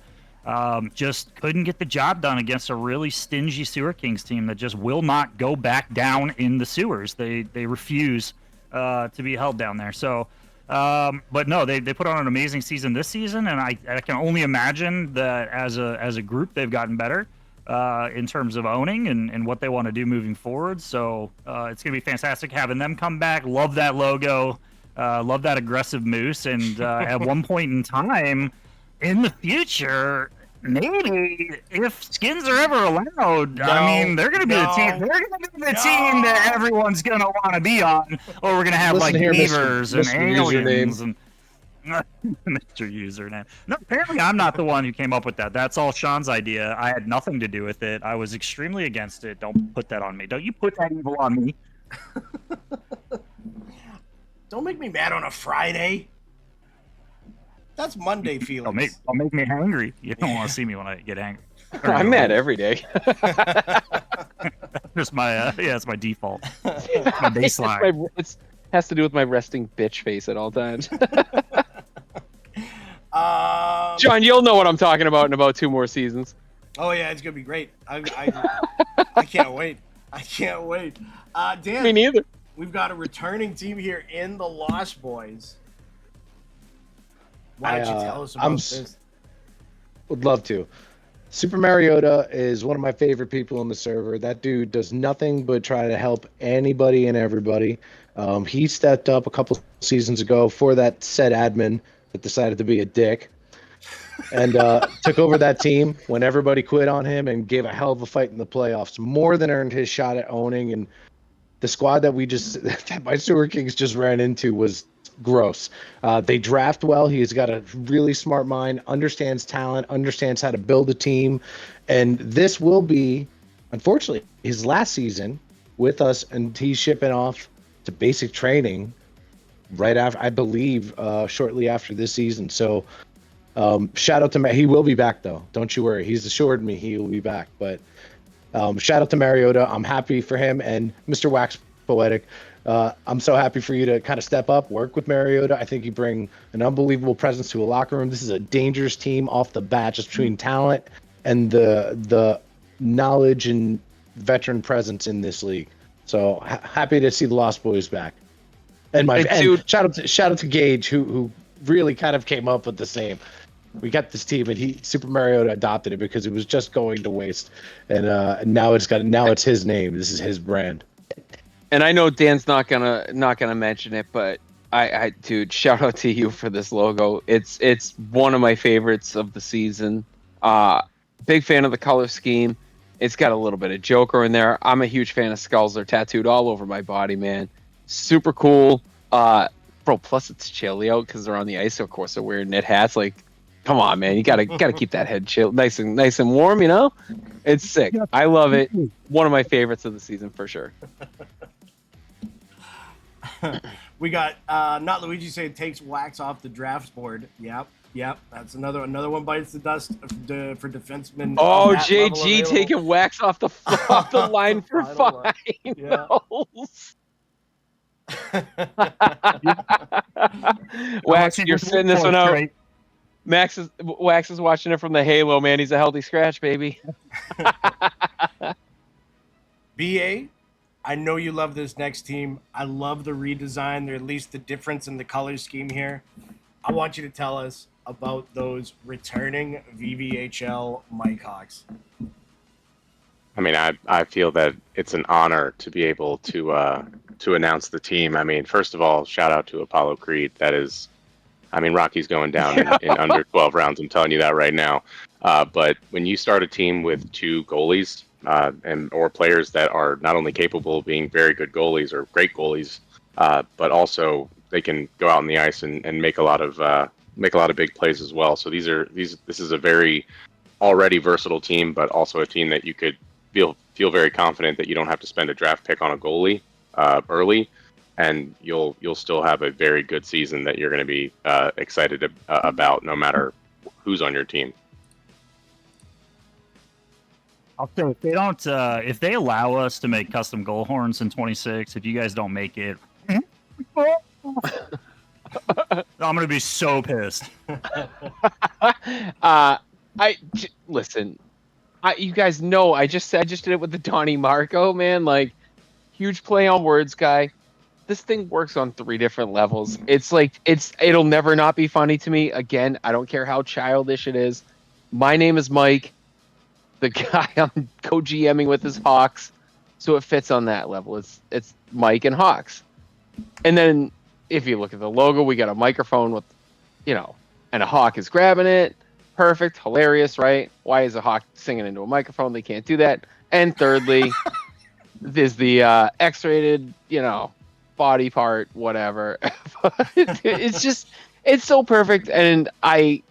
Just couldn't get the job done against a really stingy Sewer Kings team that just will not go back down in the sewers. They refuse to be held down there. So, but no, they put on an amazing season this season, and I can only imagine that as a group they've gotten better in terms of owning and what they want to do moving forward. So it's gonna be fantastic having them come back. Love that logo, love that aggressive moose, and at one point in time in the future, maybe if skins are ever allowed, I mean, they're gonna be the team. They're gonna be the team that everyone's gonna want to be on, or we're gonna have Listen like here, beavers Mr. and aliens Username. and Mr. Username. No, apparently I'm not the one who came up with that. That's all Sean's idea. I had nothing to do with it. I was extremely against it. Don't put that on me. Don't you put that evil on me. Don't make me mad on a Friday. That's Monday feelings. Don't make me hangry. You don't want to see me when I get angry. I'm mad every day. Just my it's my default. It's my baseline. It has to do with my resting bitch face at all times. John, you'll know what I'm talking about in about 2 more seasons. Oh yeah, it's gonna be great. I can't wait. I can't wait. Dan, Me neither. we've got a returning team here in the Lost Boys. Why don't you tell us about this? Would love to. Super Mariota is one of my favorite people on the server. That dude does nothing but try to help anybody and everybody. He stepped up a couple seasons ago for that said admin that decided to be a dick and took over that team when everybody quit on him and gave a hell of a fight in the playoffs. More than earned his shot at owning. And the squad that my Sewer Kings just ran into was gross. They draft well. He's got a really smart mind, understands talent, understands how to build a team. And this will be, unfortunately, his last season with us, and he's shipping off to basic training right after, I believe, shortly after this season. So shout out to Matt. He will be back, though. Don't you worry. He's assured me he will be back. But shout out to Mariota. I'm happy for him. And Mr. Wax Poetic, I'm so happy for you to kind of step up, work with Mariota. I think you bring an unbelievable presence to a locker room. This is a dangerous team off the bat, just between talent and the knowledge and veteran presence in this league. So happy to see the Lost Boys back. And shout out to Gage, who really kind of came up with the same. We got this team, and Super Mariota adopted it because it was just going to waste, and now it's his name. This is his brand. And I know Dan's not gonna mention it, but I dude, shout out to you for this logo. It's one of my favorites of the season. Big fan of the color scheme. It's got a little bit of Joker in there. I'm a huge fan of skulls. They're tattooed all over my body, man. Super cool. Bro, plus it's chilly out because they're on the ice, so of course they're wearing knit hats. Like, come on, man, you gotta keep that head chill, nice and warm. You know, it's sick. I love it. One of my favorites of the season for sure. We got not Luigi saying takes wax off the drafts board. Yep. That's another one bites the dust for defensemen. Oh, JG taking wax off the line for finals. Wax, you're sitting this one out. Wax is watching it from the Halo, man. He's a healthy scratch, baby. BA, I know you love this next team. I love the redesign, or at least the difference in the color scheme here. I want you to tell us about those returning VVHL Mike Hawks. I mean, I feel that it's an honor to be able to announce the team. I mean, first of all, shout out to Apollo Creed. That is, I mean, Rocky's going down in under 12 rounds. I'm telling you that right now. But when you start a team with two goalies or players that are not only capable of being very good goalies or great goalies, but also they can go out on the ice and make a lot of big plays as well. So this is a very already versatile team, but also a team that you could feel very confident that you don't have to spend a draft pick on a goalie early, and you'll still have a very good season that you're going to be excited about, no matter who's on your team. I'll say if they don't, if they allow us to make custom goal horns in 26, if you guys don't make it, I'm gonna be so pissed. Listen. You guys know I just did it with the Donnie Marco, man. Like, huge play on words, guy. This thing works on 3 different levels. It's like it'll never not be funny to me. Again, I don't care how childish it is. My name is Mike. The guy I'm co-GMing with is Hawks, so it fits on that level. It's Mike and Hawks. And then if you look at the logo, we got a microphone with, and a hawk is grabbing it. Perfect, hilarious, right? Why is a hawk singing into a microphone? They can't do that. And thirdly, there's the X-rated, body part, whatever. It's so perfect. And I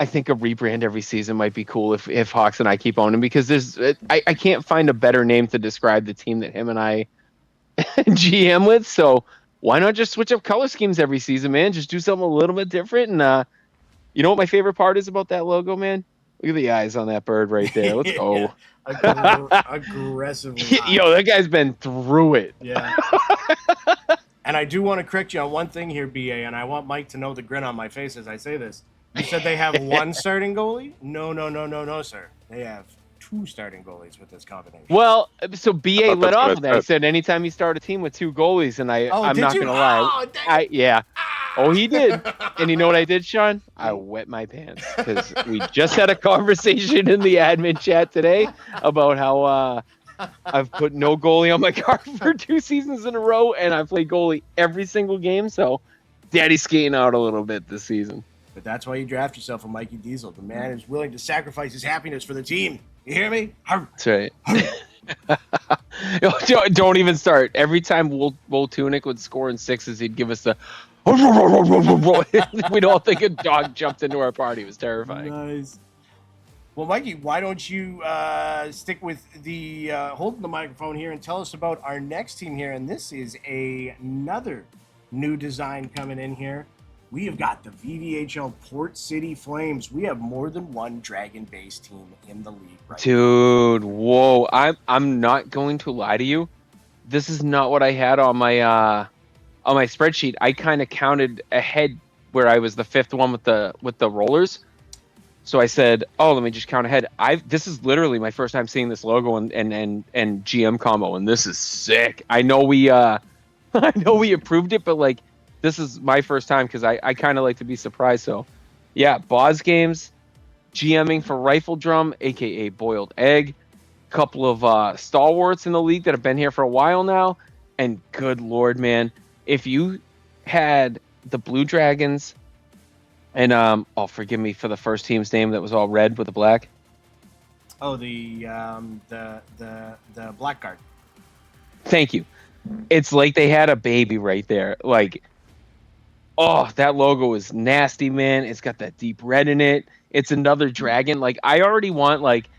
think a rebrand every season might be cool if Hawks and I keep owning, because I can't find a better name to describe the team that him and I GM with. So why not just switch up color schemes every season, man? Just do something a little bit different. And you know what my favorite part is about that logo, man? Look at the eyes on that bird right there. Let's go. Aggressively. Yo, that guy's been through it. Yeah. And I do want to correct you on one thing here, BA, and I want Mike to know the grin on my face as I say this. You said they have one starting goalie? No, sir. They have 2 starting goalies with this combination. Well, so BA let off of that. He said. said anytime you start a team with 2 goalies, and I'm not going to lie. Oh, Yeah. Oh, he did. And you know what I did, Sean? I wet my pants, because we just had a conversation in the admin chat today about how I've put no goalie on my card for 2 seasons in a row, and I played goalie every single game. So daddy's skating out a little bit this season. But that's why you draft yourself a Mikey Diesel. The man is willing to sacrifice his happiness for the team. You hear me? That's right. Don't even start. Every time Will Tunick would score in 6s, he'd give us the we'd all think a dog jumped into our party. It was terrifying. Nice. Well, Mikey, why don't you stick with the holding the microphone here and tell us about our next team here. And this is another new design coming in here. We have got the VVHL Port City Flames. We have more than one dragon-based team in the league right Dude, now. Whoa. I'm not going to lie to you. This is not what I had on my spreadsheet. I kind of counted ahead where I was the 5th one with the rollers. So I said, "Oh, let me just count ahead." This is literally my first time seeing this logo and GM combo, and this is sick. I know we approved it, but like, this is my first time because I kind of like to be surprised. So, yeah, Boz Games, GMing for Rifle Drum, aka Boiled Egg, couple of stalwarts in the league that have been here for a while now, and good lord, man, if you had the Blue Dragons, and forgive me for the first team's name that was all red with the black. Oh, the black card. Thank you. It's like they had a baby right there. Like, oh, that logo is nasty, man. It's got that deep red in it. It's another dragon. Like, I already want like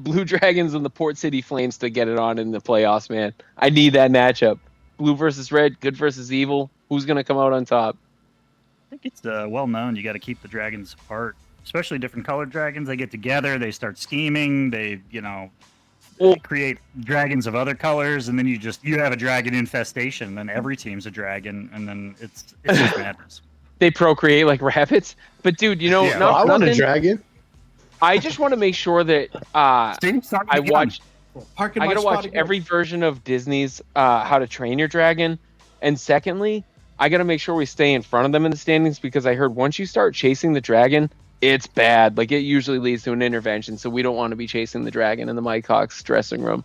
Blue Dragons and the Port City Flames to get it on in the playoffs, man. I need that matchup. Blue versus red, good versus evil. Who's gonna come out on top? I think it's well known. You got to keep the dragons apart, especially different colored dragons. They get together, they start scheming, they create dragons of other colors, and then you have a dragon infestation. Then every team's a dragon, and then it's just madness. they procreate like rabbits. But dude, you know, Yeah. Well, I want a nothing. dragon. I just want to make sure that See? Start I again. watch. Parking I my gotta spot watch again. every version of Disney's How to Train Your Dragon, and secondly, I gotta make sure we stay in front of them in the standings because I heard once you start chasing the dragon, it's bad. Like it usually leads to an intervention, so we don't want to be chasing the dragon in the Mike Hawks dressing room.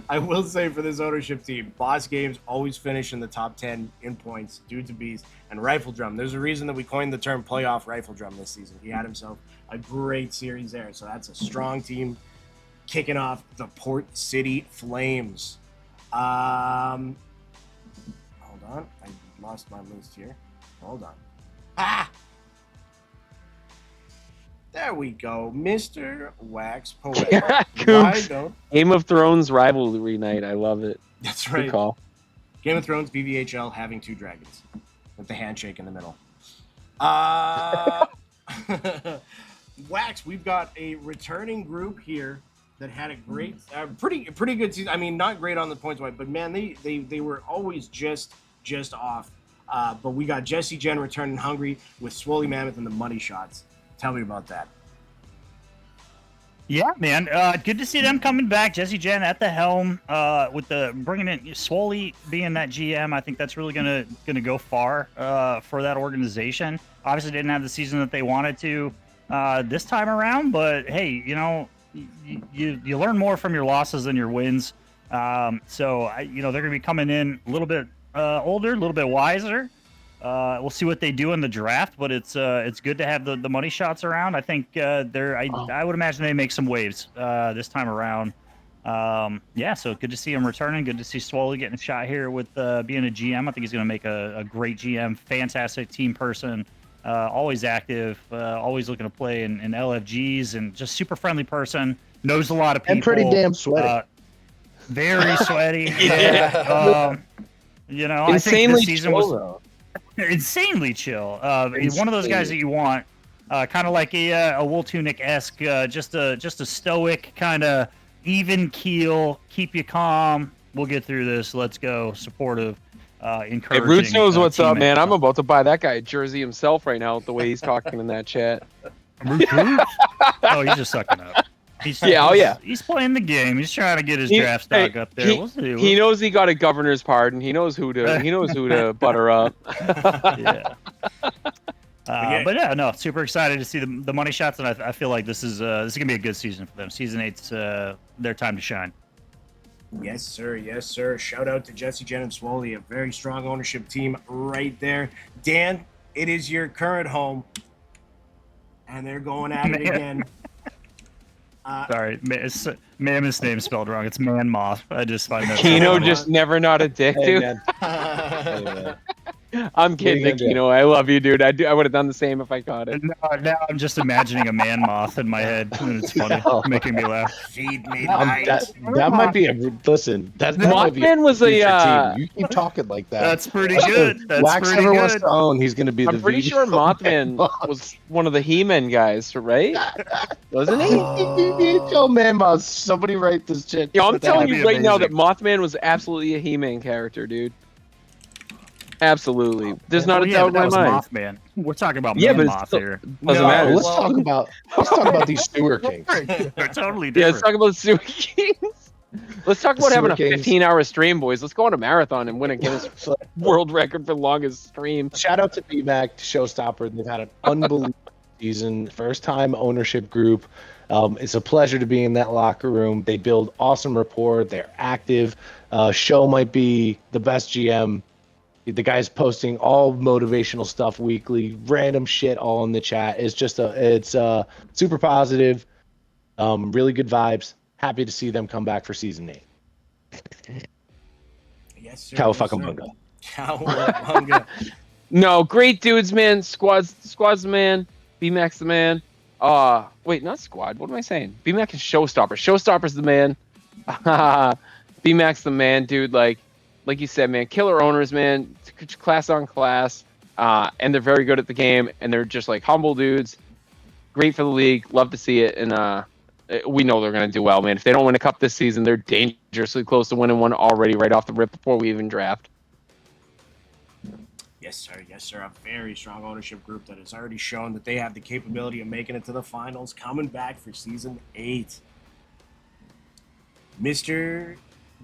I will say for this ownership team, Boss Games always finish in the top 10 in points, Dude's a Beast, and Rifle Drum. There's a reason that we coined the term playoff Rifle Drum this season. He had himself a great series there. So that's a strong team kicking off the Port City Flames. Hold on. I lost my list here. Hold on. Ah! There we go. Mr. Wax Poetic. Why Coops. don't... Game of Thrones rivalry night. I love it. That's Good right. call. Game of Thrones, VVHL, having two dragons with the handshake in the middle. Wax, we've got a returning group here that had a great, pretty good season. I mean, not great on the points wise, but man, they were always just off. But we got Jesse Jen returning hungry with Swoley Mammoth and the money shots. Tell me about that. Yeah, man. Good to see them coming back. Jesse Jen at the helm, with the bringing in Swoley being that GM. I think that's really gonna go far for that organization. Obviously, didn't have the season that they wanted to this time around, but hey, you know, you learn more from your losses than your wins. So you know, they're gonna be coming in a little bit older, a little bit wiser. We'll see what they do in the draft, but it's good to have the money shots around. I think I would imagine they make some waves this time around. Yeah, so good to see him returning. Good to see Swoley getting a shot here with being a GM. I think he's going to make a great GM. Fantastic team person. Always active. Always looking to play in LFGs, and just super friendly person. Knows a lot of people. And pretty damn sweaty. Very sweaty. Yeah. You know, I think Insanely this season was though. insanely chill. One of those guys that you want, kind of like a Wool Tunic-esque, just a stoic kind of even keel, keep you calm. We'll get through this. Let's go. Supportive, encouraging. Hey, Roots knows what's up, teammate. man. I'm about to buy that guy a jersey himself right now with the way he's talking in that chat. Roots? Oh, he's just sucking up. He's playing the game. He's trying to get his draft stock up there. We'll see. He knows he got a governor's pardon. He knows who to butter up. Yeah. But yeah, no, super excited to see the money shots, and I feel like this is gonna be a good season for them. Season 8's their time to shine. Yes, sir. Yes, sir. Shout out to Jesse, Jen, and Swoley, a very strong ownership team right there. Dan, it is your current home, and they're going at it again. Sorry, Mammoth's name spelled wrong. It's Man Moth. I just find that. Kino just never not a dick, Hey, dude. man. Hey, man. I'm kidding, What are you gonna Kino. I love you, dude. I would have done the same if I caught it. Now I'm just imagining a man moth in my head, and it's funny, making me laugh. Feed me That might be a listen. That might be Mothman was a. future team. You keep talking like that. That's pretty good. That's Wax pretty ever wants good. to own. He's going to be the. I'm pretty sure Mothman was one of the He-Man guys, right? Wasn't he? Yo, man, boss. Somebody write this shit. Yo, I'm That telling would you be right now that amazing. Mothman was absolutely a He-Man character, dude. Absolutely. There's not a yeah, doubt in but my that was mind. Mothman. We're talking about Yeah, Man but it's Moth still- here. Doesn't No, matter. Let's talk about these Sewer Kings. They're totally Yeah, let's different. talk about Sewer Kings. Let's talk about having a Sewer Kings. 15-hour stream, boys. Let's go on a marathon and win a Guinness World Record for longest stream. Shout out to BMAC, Showstopper. They've had an unbelievable season. First time ownership group. It's a pleasure to be in that locker room. They build awesome rapport. They're active. Show might be the best GM. The guy's posting all motivational stuff weekly, random shit all in the chat. It's just it's super positive, really good vibes. Happy to see them come back for season 8. Yes, sir. Cowabunga. Cowabunga. No, great dudes, man. Squad's the man. BMAC's the man. Wait, not Squad. What am I saying? BMAC is Showstopper. Showstopper's the man. BMAC's the man, dude. Like you said, man, killer owners, man, class on class, and they're very good at the game, and they're just like humble dudes. Great for the league, love to see it, and we know they're gonna do well, man. If they don't win a cup this season, they're dangerously close to winning one already, right off the rip before we even draft. Yes, sir. Yes, sir. A very strong ownership group that has already shown that they have the capability of making it to the finals, coming back for season 8. Mr.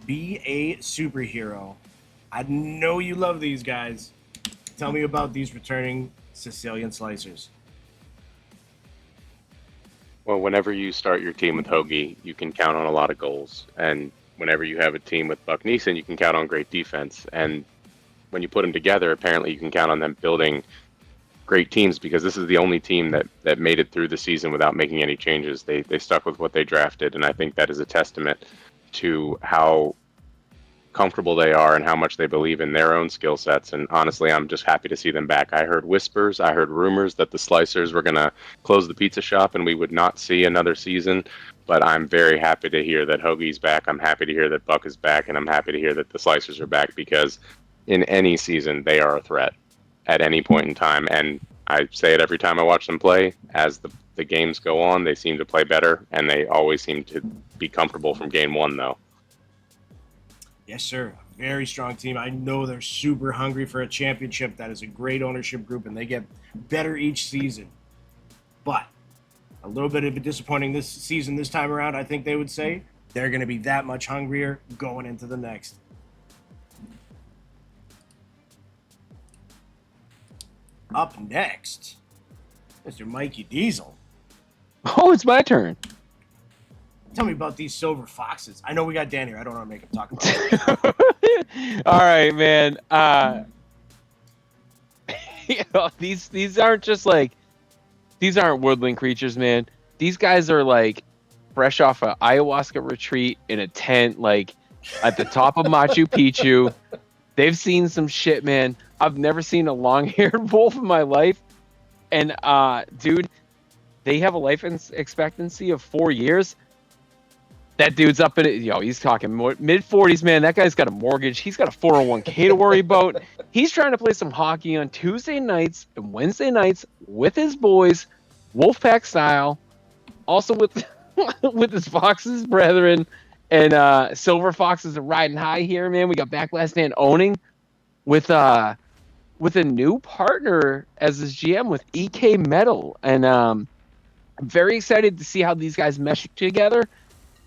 Be a Superhero. I know you love these guys. Tell me about these returning Sicilian Slicers. Well, whenever you start your team with Hoagie, you can count on a lot of goals. And whenever you have a team with Buck Neeson, you can count on great defense. And when you put them together, apparently you can count on them building great teams, because this is the only team that made it through the season without making any changes. They stuck with what they drafted, and I think that is a testament to how comfortable they are and how much they believe in their own skill sets. And honestly, I'm just happy to see them back. I heard whispers, I heard rumors that the Slicers were going to close the pizza shop and we would not see another season. But I'm very happy to hear that Hoagie's back. I'm happy to hear that Buck is back, and I'm happy to hear that the Slicers are back, because in any season they are a threat at any point in time. And I say it every time I watch them play. As the games go on, they seem to play better, and they always seem to be comfortable from game one, though. Yes, sir. Very strong team. I know they're super hungry for a championship. That is a great ownership group, and they get better each season. But a little bit of a disappointing this season this time around, I think they would say. They're going to be that much hungrier going into the next. Up next, Mr. Mikey Diesel. Oh, it's my turn. Tell me about these Silver Foxes. I know we got Dan here. I don't want to make him talk about it. All right, man. These aren't just like, these aren't woodland creatures, man. These guys are like fresh off an ayahuasca retreat in a tent, like at the top of Machu Picchu. They've seen some shit, man. I've never seen a long-haired wolf in my life. And dude, they have a life expectancy of 4 years. That dude's up in it. He's talking mid-40s, man. That guy's got a mortgage. He's got a 401k to worry about. He's trying to play some hockey on Tuesday nights and Wednesday nights with his boys, Wolfpack style. Also with with his Foxes brethren. And Silver Foxes are riding high here, man. We got Backlash Dan owning with a new partner as his GM with EK Metal. And I'm very excited to see how these guys mesh together.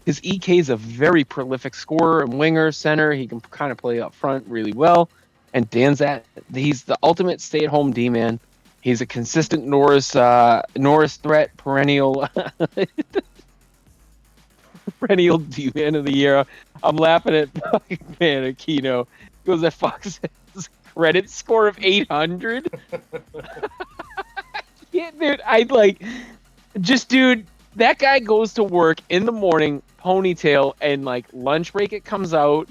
His EK is a very prolific scorer and winger, center. He can kind of play up front really well. And he's the ultimate stay-at-home D-man. He's a consistent Norris threat, perennial D-man of the year. I'm laughing at man Aquino. Goes that Fox has a credit score of 800. Yeah, dude, that guy goes to work in the morning, ponytail, and like lunch break it comes out,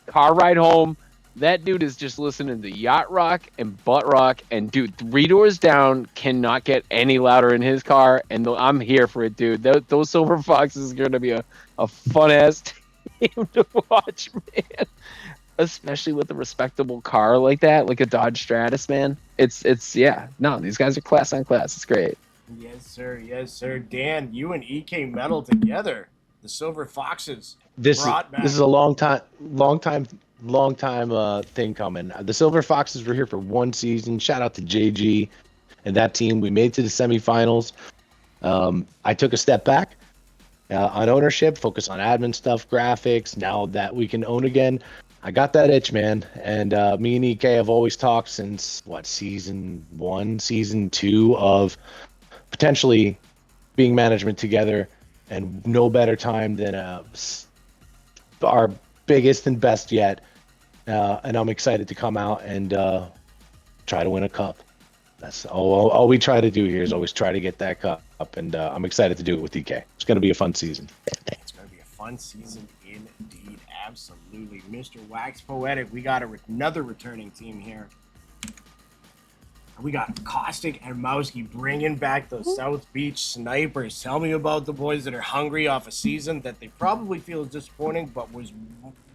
car ride home. That dude is just listening to yacht rock and butt rock, and dude, 3 doors down cannot get any louder in his car. And I'm here for it, dude. Those Silver Foxes are gonna be a fun ass team to watch, man. Especially with a respectable car like that, like a Dodge Stratus, man. It's yeah. No, these guys are class on class. It's great. Yes, sir. Yes, sir. Dan, you and EK Metal together. The Silver Foxes. This is a long time thing coming. The Silver Foxes were here for 1 season. Shout out to JG and that team. We made it to the semifinals. I took a step back on ownership, focus on admin stuff, graphics. Now that we can own again, I got that itch, man. And me and EK have always talked since season 1, season 2 of potentially being management together, and no better time than our biggest and best yet. And I'm excited to come out and try to win a cup. That's all we try to do here is always try to get that cup. And I'm excited to do it with DK. It's going to be a fun season. It's going to be a fun season indeed. Absolutely. Mr. Wax Poetic, we got another returning team here. We got Caustic and Mowski bringing back those South Beach Snipers. Tell me about the boys that are hungry off a season that they probably feel is disappointing, but was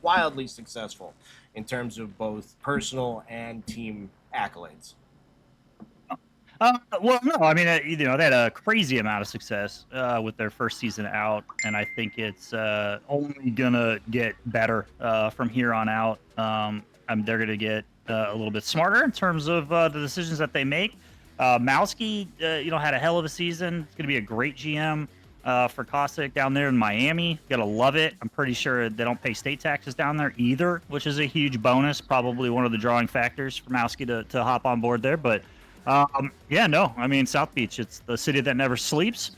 wildly successful in terms of both personal and team accolades. Well, no, I mean, they had a crazy amount of success with their first season out, and I think it's only gonna get better from here on out. They're gonna get a little bit smarter in terms of the decisions that they make. Mowski, had a hell of a season. It's going to be a great GM for Cossack down there in Miami. Gotta love it. I'm pretty sure they don't pay state taxes down there either, which is a huge bonus. Probably one of the drawing factors for Mowski to hop on board there. But South Beach, it's the city that never sleeps.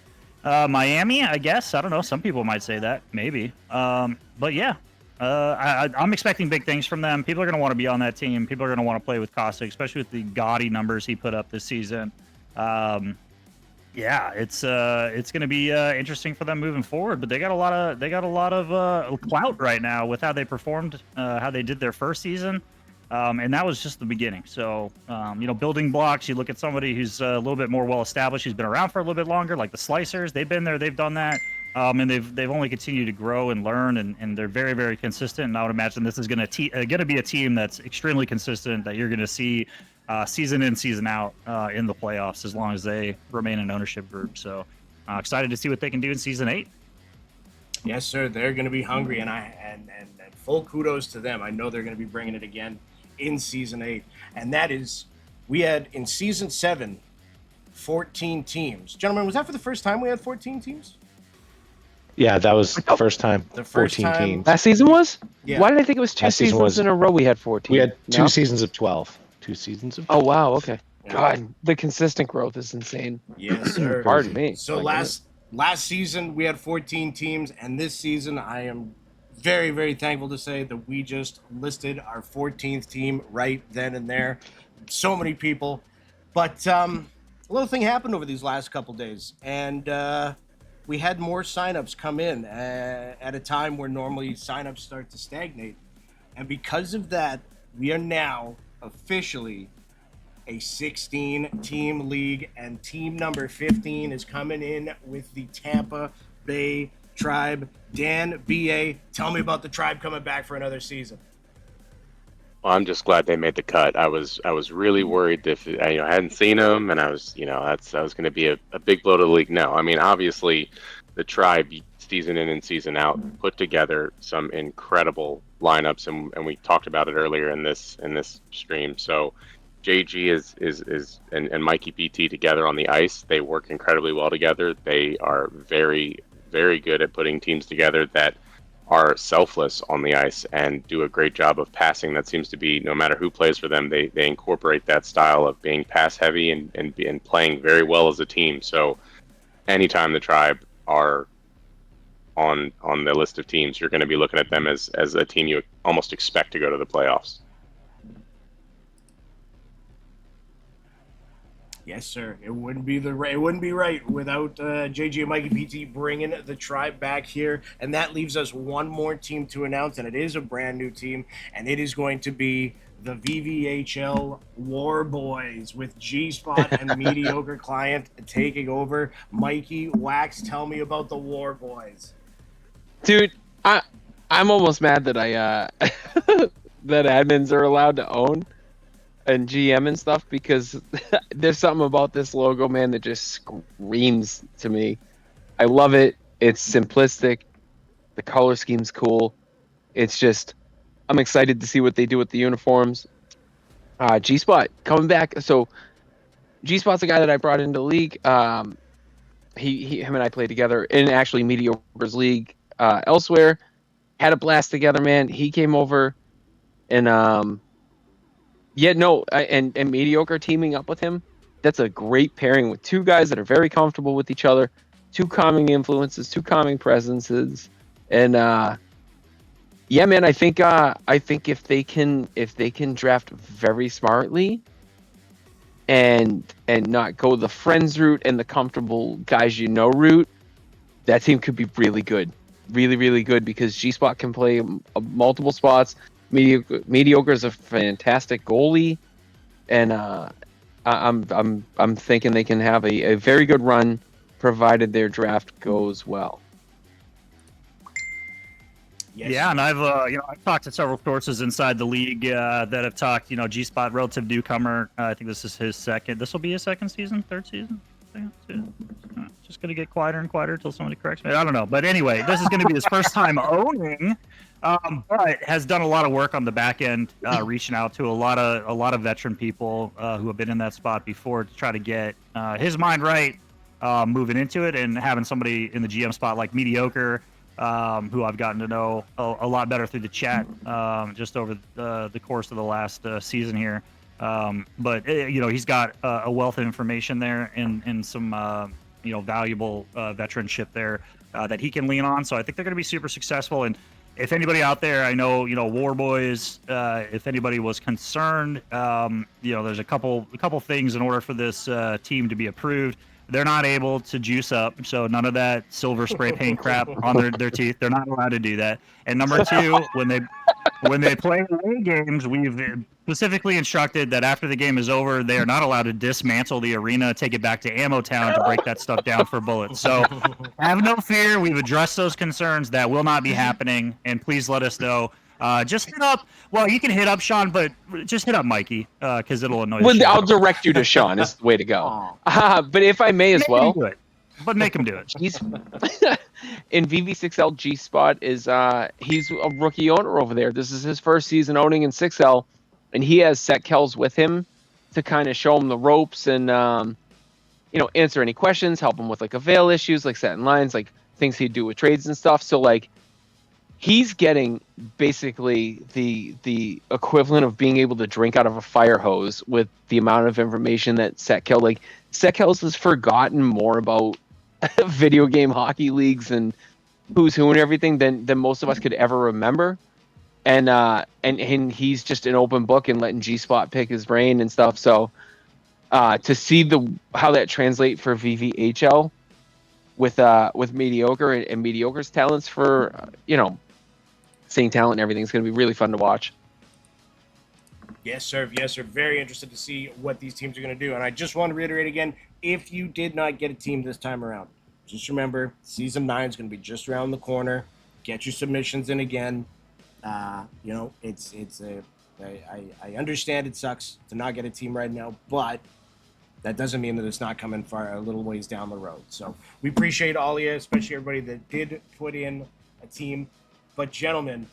Miami, I guess. I don't know. Some people might say that, maybe. But yeah, I'm expecting big things from them. People are going to want to be on that team. People are going to want to play with Cossack, especially with the gaudy numbers he put up this season. It's going to be interesting for them moving forward. But they got a lot of clout right now with how they performed, how they did their first season. And that was just the beginning. So, building blocks, you look at somebody who's a little bit more well-established, who's been around for a little bit longer, like the Slicers. They've been there, they've done that. And they've only continued to grow and learn, and they're very, very consistent. And I would imagine this is going to be a team that's extremely consistent, that you're going to see season in, season out in the playoffs as long as they remain an ownership group. So excited to see what they can do in Season 8. Yes, sir. They're going to be hungry, and full kudos to them. I know they're going to be bringing it again in Season 8. And that is, we had in Season 7, 14 teams. Gentlemen, was that for the first time we had 14 teams? Yeah, that was the first time. The first 14 time. teams. Last season was? Yeah. Why did I think it was two Last season seasons was- in a row we had 14? We had two No? seasons of 12. 2 seasons of Oh, wow. Okay. Yeah. God, the consistent growth is insane. Yes, sir. Pardon me. So last season we had 14 teams, and this season I am very, very thankful to say that we just listed our 14th team right then and there. So many people, but a little thing happened over these last couple days, and we had more signups come in at a time where normally signups start to stagnate, and because of that, we are now officially a 16-team league, and team number 15 is coming in with the Tampa Bay Tribe. Dan, BA, tell me about the Tribe coming back for another season. Well, I'm just glad they made the cut. I was really worried if I hadn't seen them, and I was that was going to be a big blow to the league. No, I mean obviously the Tribe season in and season out put together some incredible lineups, and we talked about it earlier in this stream. So JG is and Mikey BT together on the ice. They work incredibly well together. They are very, very good at putting teams together that are selfless on the ice and do a great job of passing. That seems to be, no matter who plays for them, they incorporate that style of being pass heavy and playing very well as a team. So anytime the Tribe are on the list of teams, you're going to be looking at them as a team you almost expect to go to the playoffs. Yes, sir. It wouldn't be right without JG and Mikey PT bringing the Tribe back here, and that leaves us one more team to announce, and it is a brand new team, and it is going to be the VVHL War Boys with G-Spot and Mediocre Client taking over. Mikey, Wax, tell me about the War Boys. Dude, I'm almost mad that that admins are allowed to own and GM and stuff, because there's something about this logo, man, that just screams to me. I love it. It's simplistic. The color scheme's cool. It's just, I'm excited to see what they do with the uniforms. G-Spot coming back. So G-Spot's a guy that I brought into the league. Him and I played together in actually Mediocre's league elsewhere. Had a blast together, man. He came over and and Mediocre teaming up with him. That's a great pairing with two guys that are very comfortable with each other, two calming influences, two calming presences, and yeah, man, I think if they can draft very smartly and not go the friends route and the comfortable guys route, that team could be really good, really, really good, because G-Spot can play multiple spots. Mediocre is a fantastic goalie, and I'm thinking they can have a very good run, provided their draft goes well. Yes. Yeah, and I've talked to several sources inside the league that have talked. G-Spot, relative newcomer. I think this is his second. This will be his second season, third season. Just just going to get quieter and quieter until somebody corrects me. I don't know. But anyway, this is going to be his first time owning, but has done a lot of work on the back end, reaching out to a lot of veteran people who have been in that spot before to try to get his mind right, moving into it, and having somebody in the GM spot like Mediocre, who I've gotten to know a lot better through the chat just over the course of the last season here. But he's got a wealth of information there and some valuable veteranship there that he can lean on. So I think they're going to be super successful. And if anybody out there, I know War Boys, if anybody was concerned, there's a couple things in order for this team to be approved. They're not able to juice up, so none of that silver spray paint crap on their teeth. They're not allowed to do that. And number two, when they play away games, we've specifically instructed that after the game is over, they are not allowed to dismantle the arena, take it back to Ammo Town to break that stuff down for bullets. So have no fear. We've addressed those concerns. That will not be happening, and please let us know. Just hit up. Well, you can hit up Sean, but just hit up Mikey because it'll annoy. Well, I'll direct you to Sean. Is the way to go. But if I may as well, make him do it. He's in VV6L G spot. He's a rookie owner over there. This is his first season owning in 6L, and he has Set Kells with him to kind of show him the ropes and answer any questions, help him with like avail issues, like setting lines, like things he'd do with trades and stuff. So like, he's getting basically the equivalent of being able to drink out of a fire hose with the amount of information that Set Kells has forgotten more about video game hockey leagues and who's who and everything than most of us could ever remember. And he's just an open book and letting G-Spot pick his brain and stuff. So to see how that translate for VVHL with Mediocre and Mediocre's talents for seeing talent and everything is going to be really fun to watch. Yes, sir. Yes, sir. Very interested to see what these teams are going to do. And I just want to reiterate again, if you did not get a team this time around, just remember, Season 9 is going to be just around the corner. Get your submissions in again. I understand it sucks to not get a team right now, but that doesn't mean that it's not coming far a little ways down the road. So we appreciate all of you, especially everybody that did put in a team. But, gentlemen,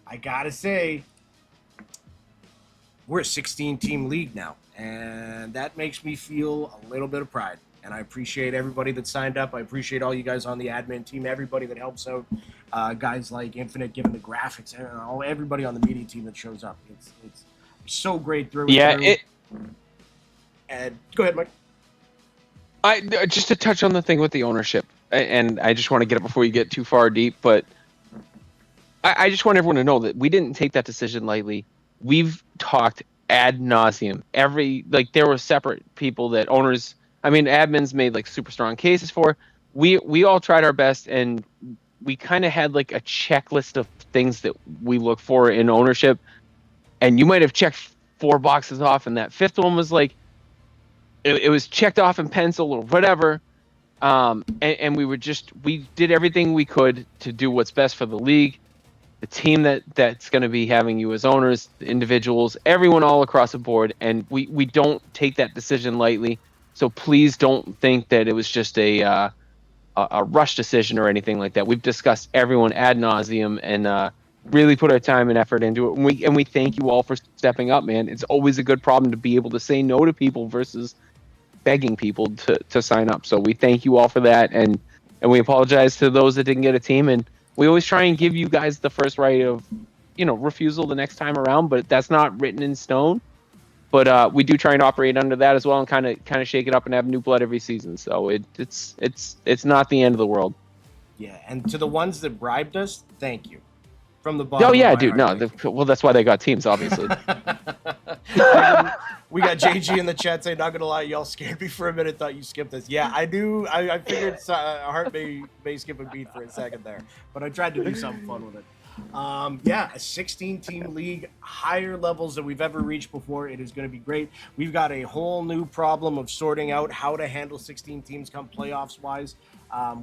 I got to say, we're a 16-team league now, and that makes me feel a little bit of pride. And I appreciate everybody that signed up. I appreciate all you guys on the admin team, everybody that helps out, guys like Infinite giving the graphics, and everybody on the media team that shows up. It's so great through. Yeah. And go ahead, Mike. Just to touch on the thing with the ownership, and I just want to get it before you get too far deep, but I just want everyone to know that we didn't take that decision lightly. We've talked ad nauseum. There were separate people that owners, admins made like super strong cases for. We all tried our best, and we kind of had like a checklist of things that we look for in ownership. And you might have checked 4 boxes off, and that 5th one was like, it was checked off in pencil or whatever. And we did everything we could to do what's best for the league. The team that's going to be having you as owners, the individuals, everyone all across the board, and we don't take that decision lightly. So please don't think that it was just a rush decision or anything like that. We've discussed everyone ad nauseum and really put our time and effort into it. And we thank you all for stepping up, man. It's always a good problem to be able to say no to people versus begging people to sign up. So we thank you all for that, and we apologize to those that didn't get a team. And we always try and give you guys the first right of, refusal the next time around, but that's not written in stone. But we do try and operate under that as well, and kind of shake it up and have new blood every season. So it's not the end of the world. Yeah, and to the ones that bribed us, thank you. From the bottom. Oh yeah, of my dude. heart, Well, that's why they got teams, obviously. We got JG in the chat saying, "Not gonna lie, y'all scared me for a minute. Thought you skipped this." Yeah, I do. I figured Heart may skip a beat for a second there, but I tried to do something fun with it. A 16-team league, higher levels than we've ever reached before. It is going to be great. We've got a whole new problem of sorting out how to handle 16 teams come playoffs wise.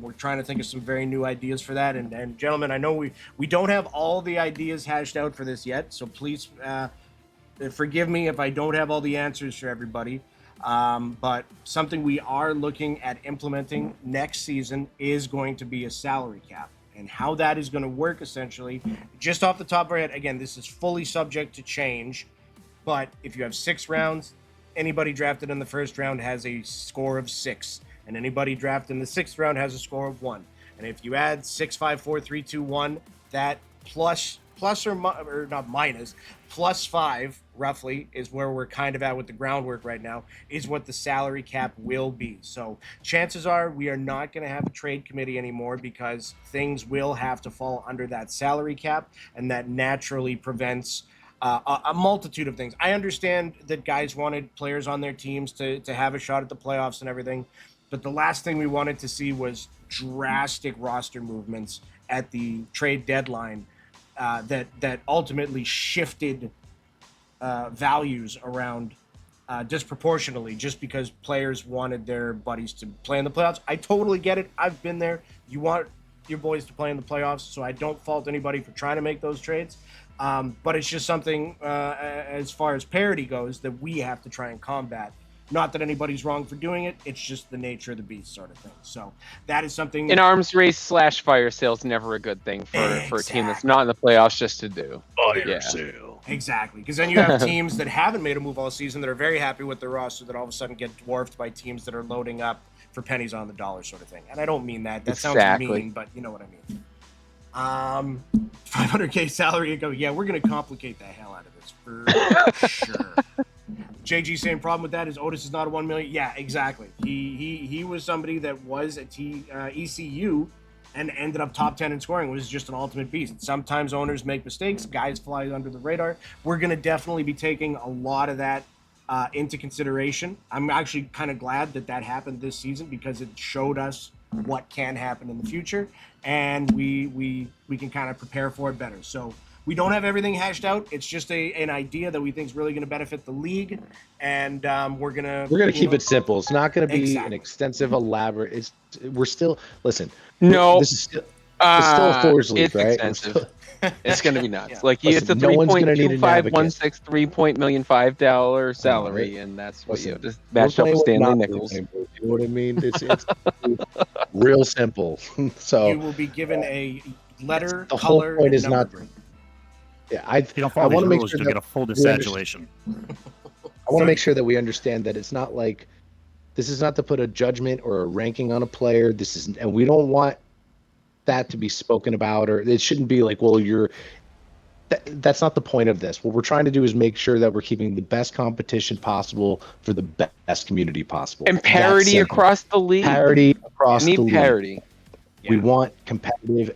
We're trying to think of some very new ideas for that. And gentlemen, I know we don't have all the ideas hashed out for this yet, so please forgive me if I don't have all the answers for everybody. But something we are looking at implementing next season is going to be a salary cap. And how that is going to work, essentially, just off the top of our head, again, this is fully subject to change. But if you have 6 rounds, anybody drafted in the first round has a score of 6. And anybody drafted in the 6th round has a score of 1. And if you add 6, 5, 4, 3, 2, 1, that plus or not minus, plus 5 roughly is where we're kind of at with the groundwork right now, is what the salary cap will be. So chances are we are not going to have a trade committee anymore, because things will have to fall under that salary cap, and that naturally prevents a multitude of things. I understand that guys wanted players on their teams to have a shot at the playoffs and everything, but the last thing we wanted to see was drastic roster movements at the trade deadline that ultimately shifted values around disproportionately, just because players wanted their buddies to play in the playoffs. I totally get it. I've been there. You want your boys to play in the playoffs, so I don't fault anybody for trying to make those trades. But it's just something, as far as parity goes, that we have to try and combat. Not that anybody's wrong for doing it. It's just the nature of the beast sort of thing. So that is something. An arms race / fire sale is never a good thing for a team that's not in the playoffs just to do. Fire sale. Exactly. Because then you have teams that haven't made a move all season that are very happy with their roster that all of a sudden get dwarfed by teams that are loading up for pennies on the dollar sort of thing. And I don't mean that. That sounds mean, but you know what I mean. 500K salary. Go. Yeah, we're going to complicate the hell out of this for sure. JG saying problem with that is Otis is not a 1 million. Yeah, exactly. He was somebody that was at ECU and ended up top 10 in scoring. Was just an ultimate beast. Sometimes owners make mistakes. Guys fly under the radar. We're going to definitely be taking a lot of that into consideration. I'm actually kind of glad that happened this season, because it showed us what can happen in the future, and we can kind of prepare for it better. So we don't have everything hashed out. It's just an idea that we think is really going to benefit the league, and we're gonna keep it simple. It's not going to be an extensive, elaborate. We're still No, this is still a Thor's league, it's right? expensive. It's going to be nuts. Yeah. Like it's a no one's gonna need an advocate. $3.25163 million $5 salary, and that's what you have to match up with Stanley Nichols. You know what I mean? It's real simple. So you will be given a letter, the whole color, point and is not. number. Yeah, If you don't follow these rules, you'll get a full desatulation. I want to make sure that we understand that it's not like this is not to put a judgment or a ranking on a player. And we don't want that to be spoken about, or it shouldn't be like, well, that's not the point of this. What we're trying to do is make sure that we're keeping the best competition possible for the best community possible. And parity across the league. Parity across the league. Parity. Yeah. We want competitive,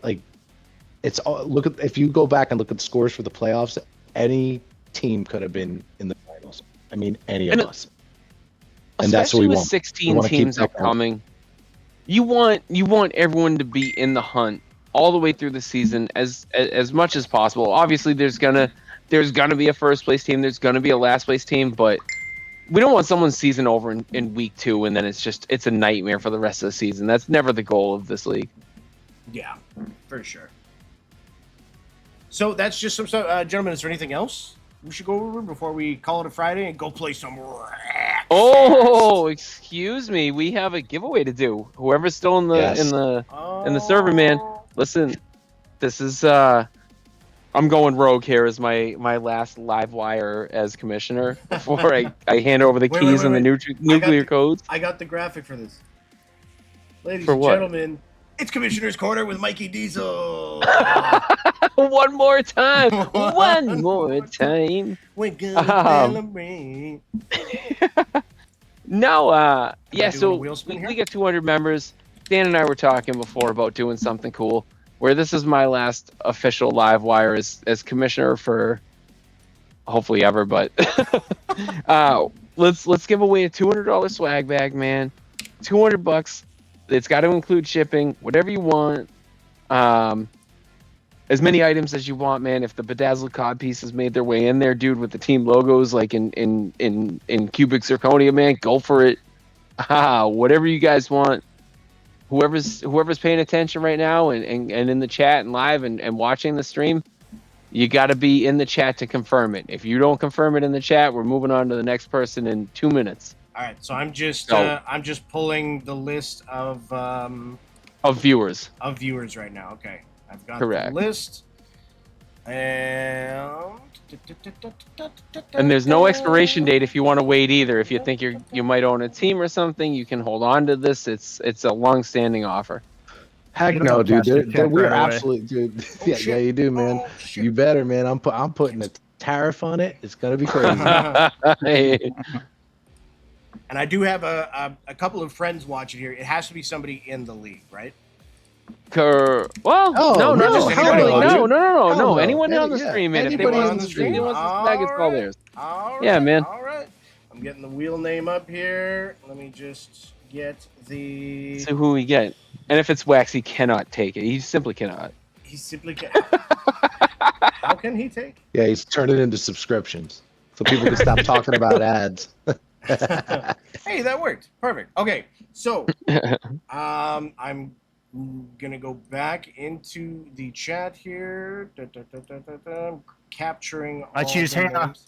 it's all, if you go back and look at the scores for the playoffs, any team could have been in the finals. I mean, any of us. And that's what we with want. 16 teams upcoming. You want everyone to be in the hunt all the way through the season as much as possible. Obviously, there's gonna be a first place team, there's gonna be a last place team, but we don't want someone's season over in week 2 and then it's a nightmare for the rest of the season. That's never the goal of this league. Yeah, for sure. So that's just some stuff. Gentlemen, is there anything else we should go over before we call it a Friday and go play some racks? Oh, excuse me. We have a giveaway to do. Whoever's still in the server, man. Listen, this is I'm going rogue here as my last live wire as commissioner before I hand over the keys and the nuclear codes. I got the graphic for this. Ladies For and what? gentlemen, it's Commissioner's Corner with Mikey Diesel. One more time. One more time. We're gonna celebrate. No, yeah, do a so wheel spin here? we got 200 members. Dan and I were talking before about doing something cool, where this is my last official live wire as commissioner for hopefully ever, but let's give away a $200 swag bag, man. $200. It's got to include shipping, whatever you want. As many items as you want, man. If the bedazzled cod pieces made their way in there, dude, with the team logos like in cubic zirconia, man, go for it. Whatever you guys want. Whoever's paying attention right now and in the chat and live and watching the stream, you got to be in the chat to confirm it. If you don't confirm it in the chat, we're moving on to the next person in 2 minutes. All right, so I'm just pulling the list of viewers. viewers right now. Okay, I've got Correct. the list, and And there's no expiration date if you want to wait either. If you think you might own a team or something, you can hold on to this. It's a long-standing offer. Heck You no, don't dude. cash the check We're right away. absolutely, dude. Oh, yeah, shit. you do, man. Oh, shit. You better, man. I'm putting a tariff on it. It's gonna be crazy. Hey, And I do have a couple of friends watching here. It has to be somebody in the league, right? well, Oh, no, no, just hell anybody. no, No, Hell no. anyone on the Yeah, stream, man. If they anybody want on to the stream, stream. wants to snag, it's all theirs. All Yeah, right, man. All right. I'm getting the wheel name up here. Let me just get the. So who we get? And if it's Wax, he cannot take it. He simply cannot. He simply can't. How can he take? Yeah, he's turned it into subscriptions, so people can stop talking about ads. Hey, that worked. Perfect. Okay, so I'm gonna go back into the chat here. I'm capturing. I all choose the Hannah. names.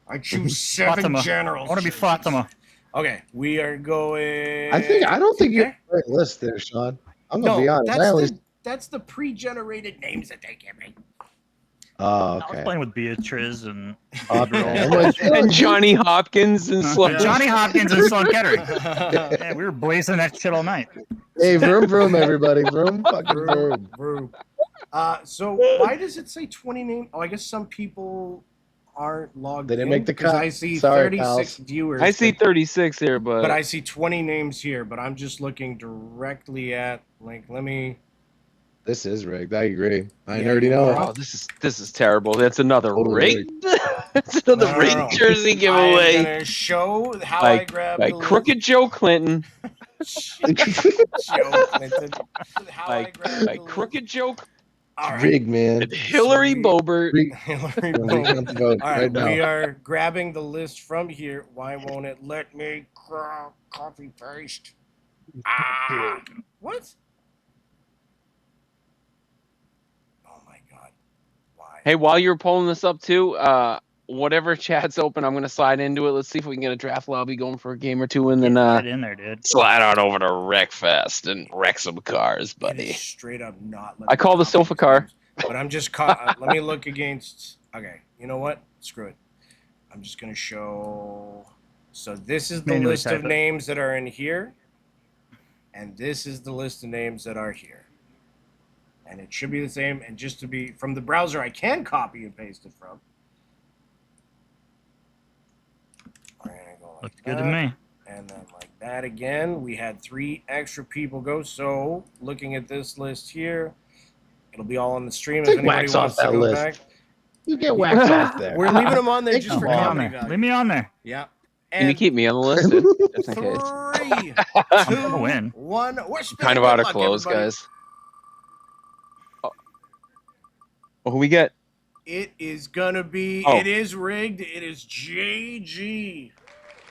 I choose 7 Fatima. generals. I want to be Fatima. Okay, we are going. I don't think you're Okay. on the right list there, Sean. I'm gonna be No, honest. I only... that's the pre-generated names that they give me. Oh, I was okay. playing with Beatriz and Okay. I'm like, And Johnny Hopkins and Sloan. Johnny Hopkins and Sloan Kettering. Yeah, we were blazing that shit all night. hey, vroom vroom, everybody, vroom fucking vroom. Vroom. So why does it say 20 names? Oh, I guess some people aren't logged They didn't in, make the 'cause cut. I see Sorry, 36 pals. viewers. I see 36 here, but I see 20 names here. But I'm just looking directly at let me. This is rigged. I agree. I Yeah, already you know. are. Oh, this is terrible. That's another Totally rigged. That's another No. rigged jersey I'm giveaway gonna show how by, I grabbed by the Crooked Joe Clinton. Joe Clinton. How I By, grabbed by the list. Crooked Joe All right. Rigged, man. and Hillary Sweet. Bobert. Hillary When we Bowman. come to vote All right, right now. we are grabbing the list from here. Why won't it let me copy paste? Ah, what? Oh my god! Why? Hey, while you're pulling this up too, whatever chat's open, I'm gonna slide into it. Let's see if we can get a draft lobby going for a game or two, and then Get in there, dude. slide on over to Wreckfest and wreck some cars, It buddy. is straight up not. I call the copy sofa car. names. But I'm just let me look against. Okay, you know what? Screw it. I'm just gonna show. So this is the Manually list of type it. names that are in here, and this is the list of names that are here. And it should be the same. And just to be from the browser, I can copy and paste it from. We're gonna go like Looks good to that, me. and then like that again. We had 3 extra people go. So looking at this list here, it'll be all on the stream. Take If anybody Wax wants off to that go list. back, You get waxed off there. we're leaving them on there Take just for them Leave me on comedy there. value. Leave me on there. Yeah. Can you And keep me on the list, dude? Just in case. 3, I'm 2, gonna win. 1. We're spinning. Kind of Good out of luck, clothes, everybody. guys. Oh, who we get? It is gonna be. Oh. It is rigged. It is JG.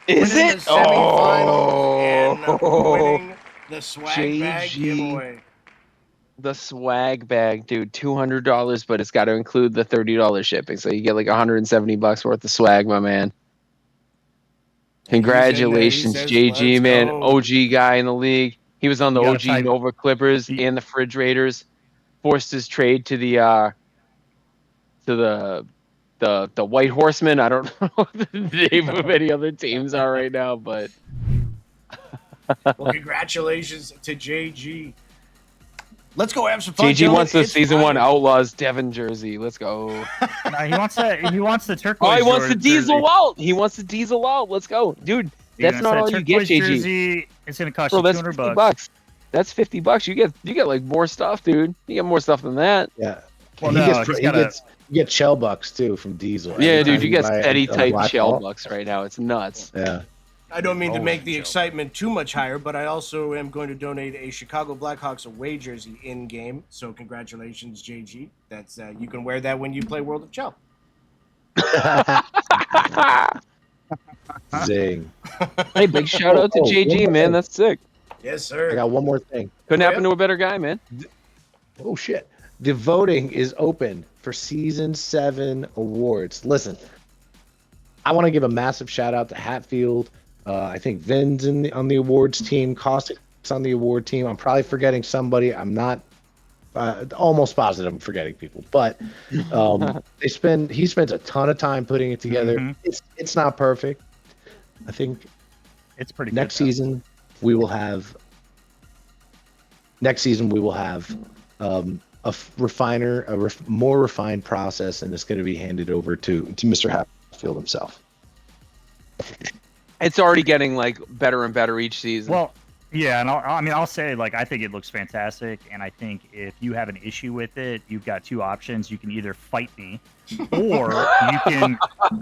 Is winning it? The semifinals and Oh, winning the swag bag JG. giveaway. the swag bag, dude. $200, but it's got to include the $30 shipping, so you get like $170 worth of swag, my man. Congratulations, He says, JG, "Let's man. go." OG guy in the league. He was on the You gotta OG type- Nova Clippers You- and the Fridge Raiders. Forced his trade to the White Horsemen. I don't know what the name of any other teams are right now, but Well, congratulations to JG. Let's go have some fun. JG gentlemen. wants the It's season one Friday. Outlaws Devon jersey. Let's go. No, he wants the turquoise. Oh, he wants the jersey. diesel out. He wants the diesel out. Let's go, dude. You're That's gonna not say all you get, turquoise JG. Jersey, it's gonna cost Bro, you that's $200. $50. That's $50. You get like more stuff, dude. You get more stuff than that. Yeah. Well, He no, gets- he's he gotta- gets- You get shell bucks too from Diesel. Yeah, Every dude, time you get buy a- steady a type black shell ball. bucks right now. It's nuts. Yeah. I don't mean to Always make the joke. excitement too much higher, but I also am going to donate a Chicago Blackhawks away jersey in game. So congratulations, JG. That's you can wear that when you play World of Chell. Zing. Hey, big shout out to one JG, more man. thing. That's sick. Yes, I sir. got one more thing. Couldn't Oh, happen yeah? to a better guy, man. Oh shit. The voting is open for season 7 awards. Listen, I want to give a massive shout out to Hatfield. I think Vin's on the awards team. Caustic's on the award team. I'm probably forgetting somebody. I'm not almost positive I'm forgetting people, but he spends a ton of time putting it together. Mhm. It's not perfect. I think It's pretty next good, though. season we will have more refined process, and it's going to be handed over to Mr. Hatfield himself. It's already getting like better and better each season. Well, yeah, and I'll say, like, I think it looks fantastic, and I think if you have an issue with it, you've got two options. You can either fight me, or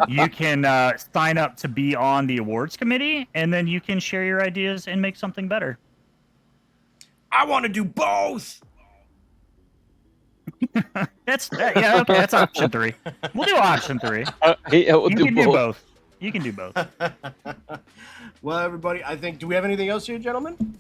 you can sign up to be on the awards committee, and then you can share your ideas and make something better. I want to do both. Yeah, okay, that's option 3. We'll do option 3. We'll You do can do both. You can do both. Well, everybody, I think, do we have anything else here, gentlemen?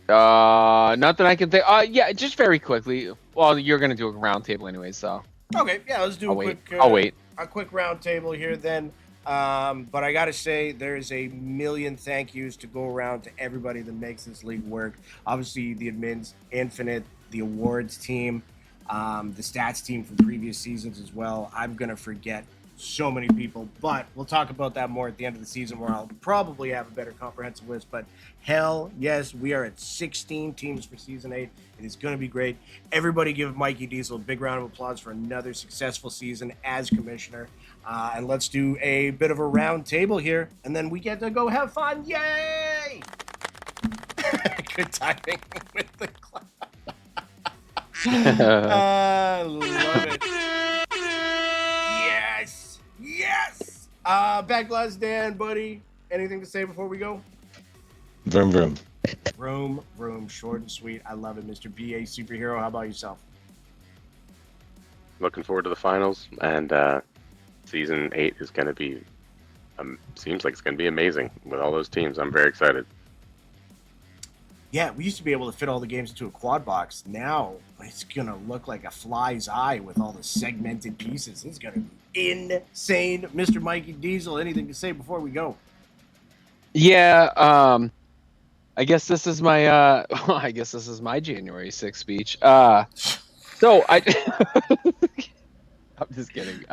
Not that I can think. Yeah, just very quickly. Well, you're gonna do a round table anyway, so Okay, yeah, let's do I'll a wait. quick. I'll wait. A quick round table here then. But I gotta say, there's a million thank yous to go around to everybody that makes this league work. Obviously, the admins, Infinite, the awards team, the stats team from previous seasons as well. I'm gonna forget so many people, but we'll talk about that more at the end of the season, where I'll probably have a better comprehensive list. But hell yes, we are at 16 teams for season 8. It is going to be great. Everybody give Mikey Diesel a big round of applause for another successful season as commissioner. And let's do a bit of a round table here, and then we get to go have fun. Yay! Good timing with the clap. Love it. Yes! Yes! Back glass Dan, buddy. Anything to say before we go? Vroom vroom. Vroom, short and sweet. I love it, Mr. BA Superhero. How about yourself? Looking forward to the finals, and season 8 is going to be, seems like it's going to be amazing with all those teams. I'm very excited. Yeah, we used to be able to fit all the games into a quad box. Now it's going to look like a fly's eye with all the segmented pieces. It's going to be insane. Mr. Mikey Diesel, anything to say before we go? Yeah. I guess this is my January 6th speech. So I'm just kidding.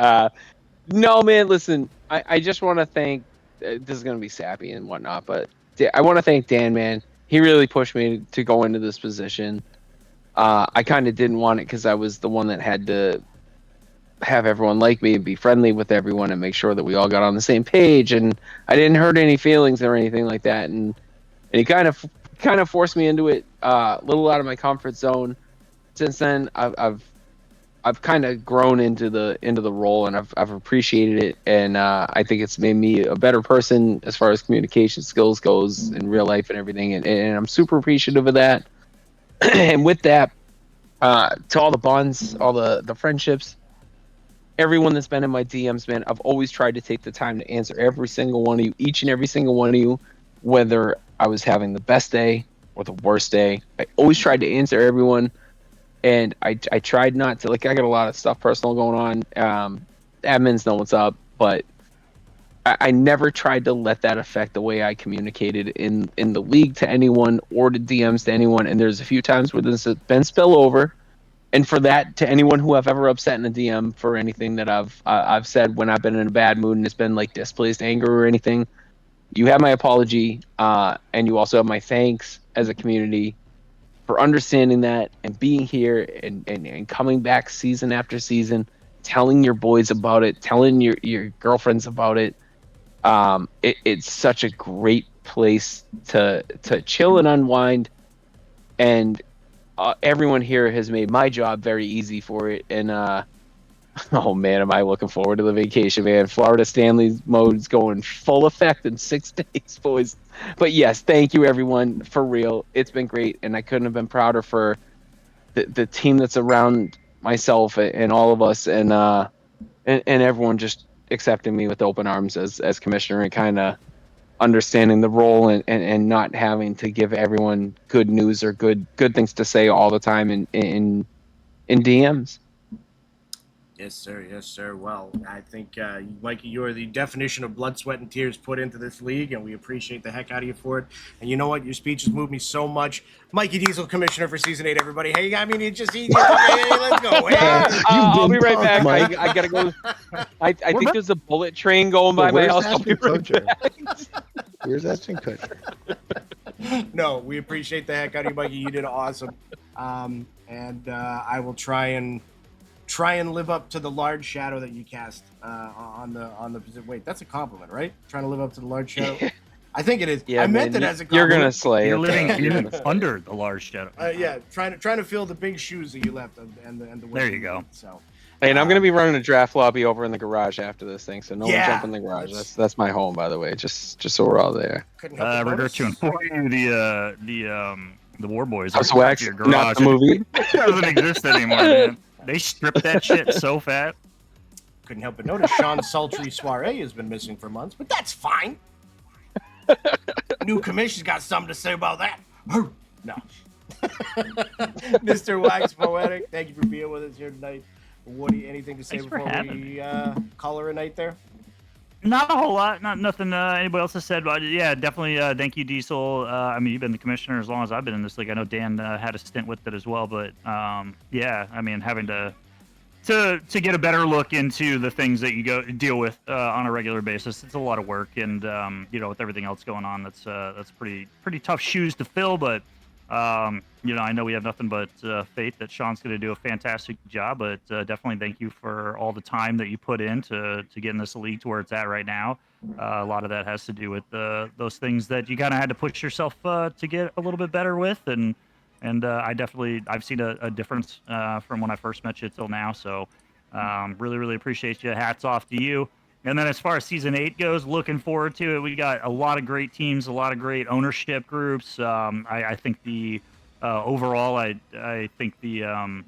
No, man, listen, I just want to thank, this is going to be sappy and whatnot, but I want to thank Dan, man. He really pushed me to go into this position. I kind of didn't want it because I was the one that had to have everyone like me and be friendly with everyone and make sure that we all got on the same page, and I didn't hurt any feelings or anything like that. And he kind of forced me into it, a little out of my comfort zone. Since then, I've kind of grown into the role, and I've appreciated it, and I think it's made me a better person as far as communication skills goes in real life and everything, and I'm super appreciative of that. And with that, to all the bonds, all the friendships, everyone that's been in my DMs, man, I've always tried to take the time to answer every single one of you, each and every single one of you, whether I was having the best day or the worst day. I always tried to answer everyone. And I tried not to, like, I got a lot of stuff personal going on. Admins know what's up, but I never tried to let that affect the way I communicated in the league to anyone or to DMs to anyone. And there's a few times where there's been spillover. And for that, to anyone who I've ever upset in a DM for anything that I've said when I've been in a bad mood and it's been like displaced anger or anything, you have my apology, and you also have my thanks as a community for understanding that and being here and coming back season after season, telling your boys about it, telling your girlfriends about it. It's such a great place to chill and unwind, and everyone here has made my job very easy for it. And oh man, am I looking forward to the vacation, man. Florida Stanley mode's going full effect in 6 days, boys. But yes, thank you everyone, for real. It's been great, and I couldn't have been prouder for the team that's around myself and all of us, and everyone just accepting me with open arms as commissioner, and kind of understanding the role, and not having to give everyone good news or good things to say all the time in DMs. Yes, sir. Yes, sir. Well, I think, Mikey, you are the definition of blood, sweat, and tears put into this league, and we appreciate the heck out of you for it. And you know what? Your speech has moved me so much. Mikey Diesel, commissioner for season 8, everybody. Hey, I mean, it just easy. Hey, let's go. Hey. I'll be right punked, back. Mike. I gotta go. I think there's a bullet train going by my house. I'll be right back. Where's Ashton Kutcher? No, we appreciate the heck out of you, Mikey. You did awesome. And I will try and live up to the large shadow that you cast on the wait, that's a compliment, right? Trying to live up to the large shadow. I think it is. Yeah, I meant man, it as a you're compliment. gonna slay You're it. living under the large shadow. Yeah, trying to fill the big shoes that you left and the There you go. So And I'm gonna be running a draft lobby over in the garage after this thing, so no one Yeah, jump in the garage. That's my home, by the way. Just so we're all there. couldn't help but Regret notice. to inform you, the War Boys. House are Wax, your not garage. the movie. It doesn't exist anymore, man. They stripped that shit so fat. Couldn't help but notice Sean's sultry soiree has been missing for months, but that's fine. New commission's got something to say about that. No. Mr. Wax Poetic, thank you for being with us here tonight. Woody, anything to say Thanks for before having we call her a night there? Not a whole lot. Nothing anybody else has said. But yeah, definitely thank you, Diesel. I mean, you've been the commissioner as long as I've been in this league. I know Dan had a stint with it as well. But yeah, I mean, having to get a better look into the things that you deal with on a regular basis, it's a lot of work. And you know, with everything else going on, that's pretty tough shoes to fill. But you know, I know we have nothing but faith that Sean's going to do a fantastic job, but definitely thank you for all the time that you put in to getting this league to where it's at right now. A lot of that has to do with those things that you kind of had to push yourself to get a little bit better with, and I've seen a difference from when I first met you till now. So really appreciate you. Hats off to you. And then as far as season 8 goes, looking forward to it. We got a lot of great teams, a lot of great ownership groups. I think the overall, I think the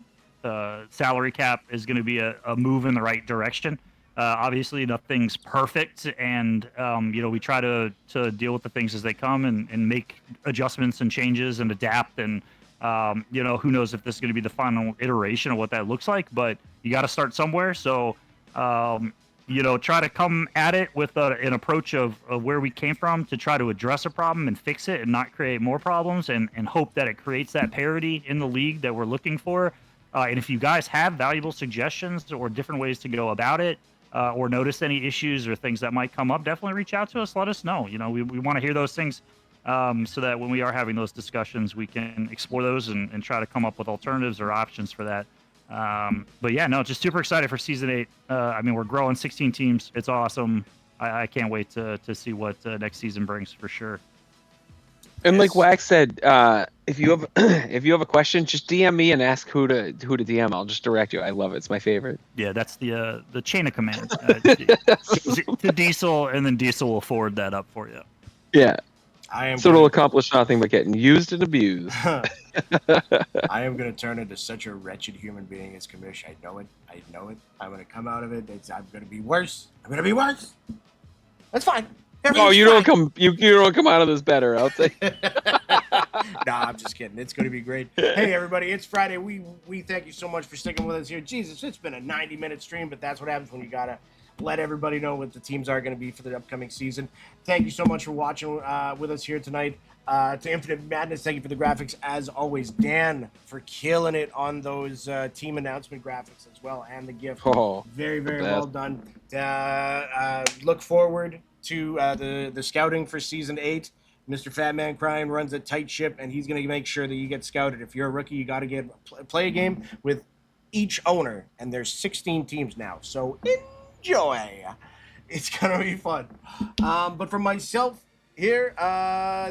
salary cap is going to be a move in the right direction. Obviously, nothing's perfect, and you know, we try to deal with the things as they come and make adjustments and changes and adapt. And you know, who knows if this is going to be the final iteration of what that looks like, but you got to start somewhere. So you know, try to come at it with an approach of where we came from to try to address a problem and fix it and not create more problems, and hope that it creates that parity in the league that we're looking for. And if you guys have valuable suggestions or different ways to go about it, or notice any issues or things that might come up, definitely reach out to us. Let us know. You know, we want to hear those things so that when we are having those discussions, we can explore those and try to come up with alternatives or options for that. But yeah, no, just super excited for season 8. I mean, we're growing 16 teams. It's awesome. I can't wait to see what next season brings for sure. And like Wax said, if you have a question, just DM me and ask who to DM. I'll just direct you. I love it. It's my favorite. Yeah, that's the chain of command to Diesel, and then Diesel will forward that up for you. Yeah. I am. So it'll accomplish nothing but getting used and abused. I am going to turn into such a wretched human being as commission. I know it. I'm going to come out of it. I'm going to be worse. That's fine. Oh, you don't come out of this better. I'll say. Nah, I'm just kidding. It's going to be great. Hey, everybody, it's Friday. We thank you so much for sticking with us here. Jesus, it's been a 90-minute stream, but that's what happens when you got to let everybody know what the teams are going to be for the upcoming season. Thank you so much for watching with us here tonight. To Infinite Madness, thank you for the graphics. As always, Dan, for killing it on those team announcement graphics as well, and the gift. Oh, very well done. Look forward to the scouting for season 8. Mr. Fatman Crime runs a tight ship, and he's going to make sure that you get scouted. If you're a rookie, you got to play a game with each owner, and there's 16 teams now. So enjoy. It's going to be fun. But for myself here,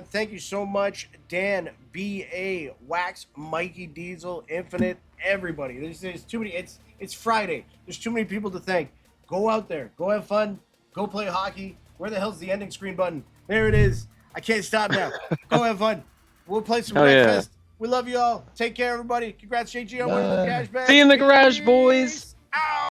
thank you so much, Dan, B.A., Wax, Mikey Diesel, Infinite, everybody. There's too many. It's Friday. There's too many people to thank. Go out there. Go have fun. Go play hockey. Where the hell's the ending screen button? There it is. I can't stop now. Go have fun. We'll play some breakfast. Yeah. We love you all. Take care, everybody. Congrats, JG, on winning the cash back. See you in the garage, boys. Ow!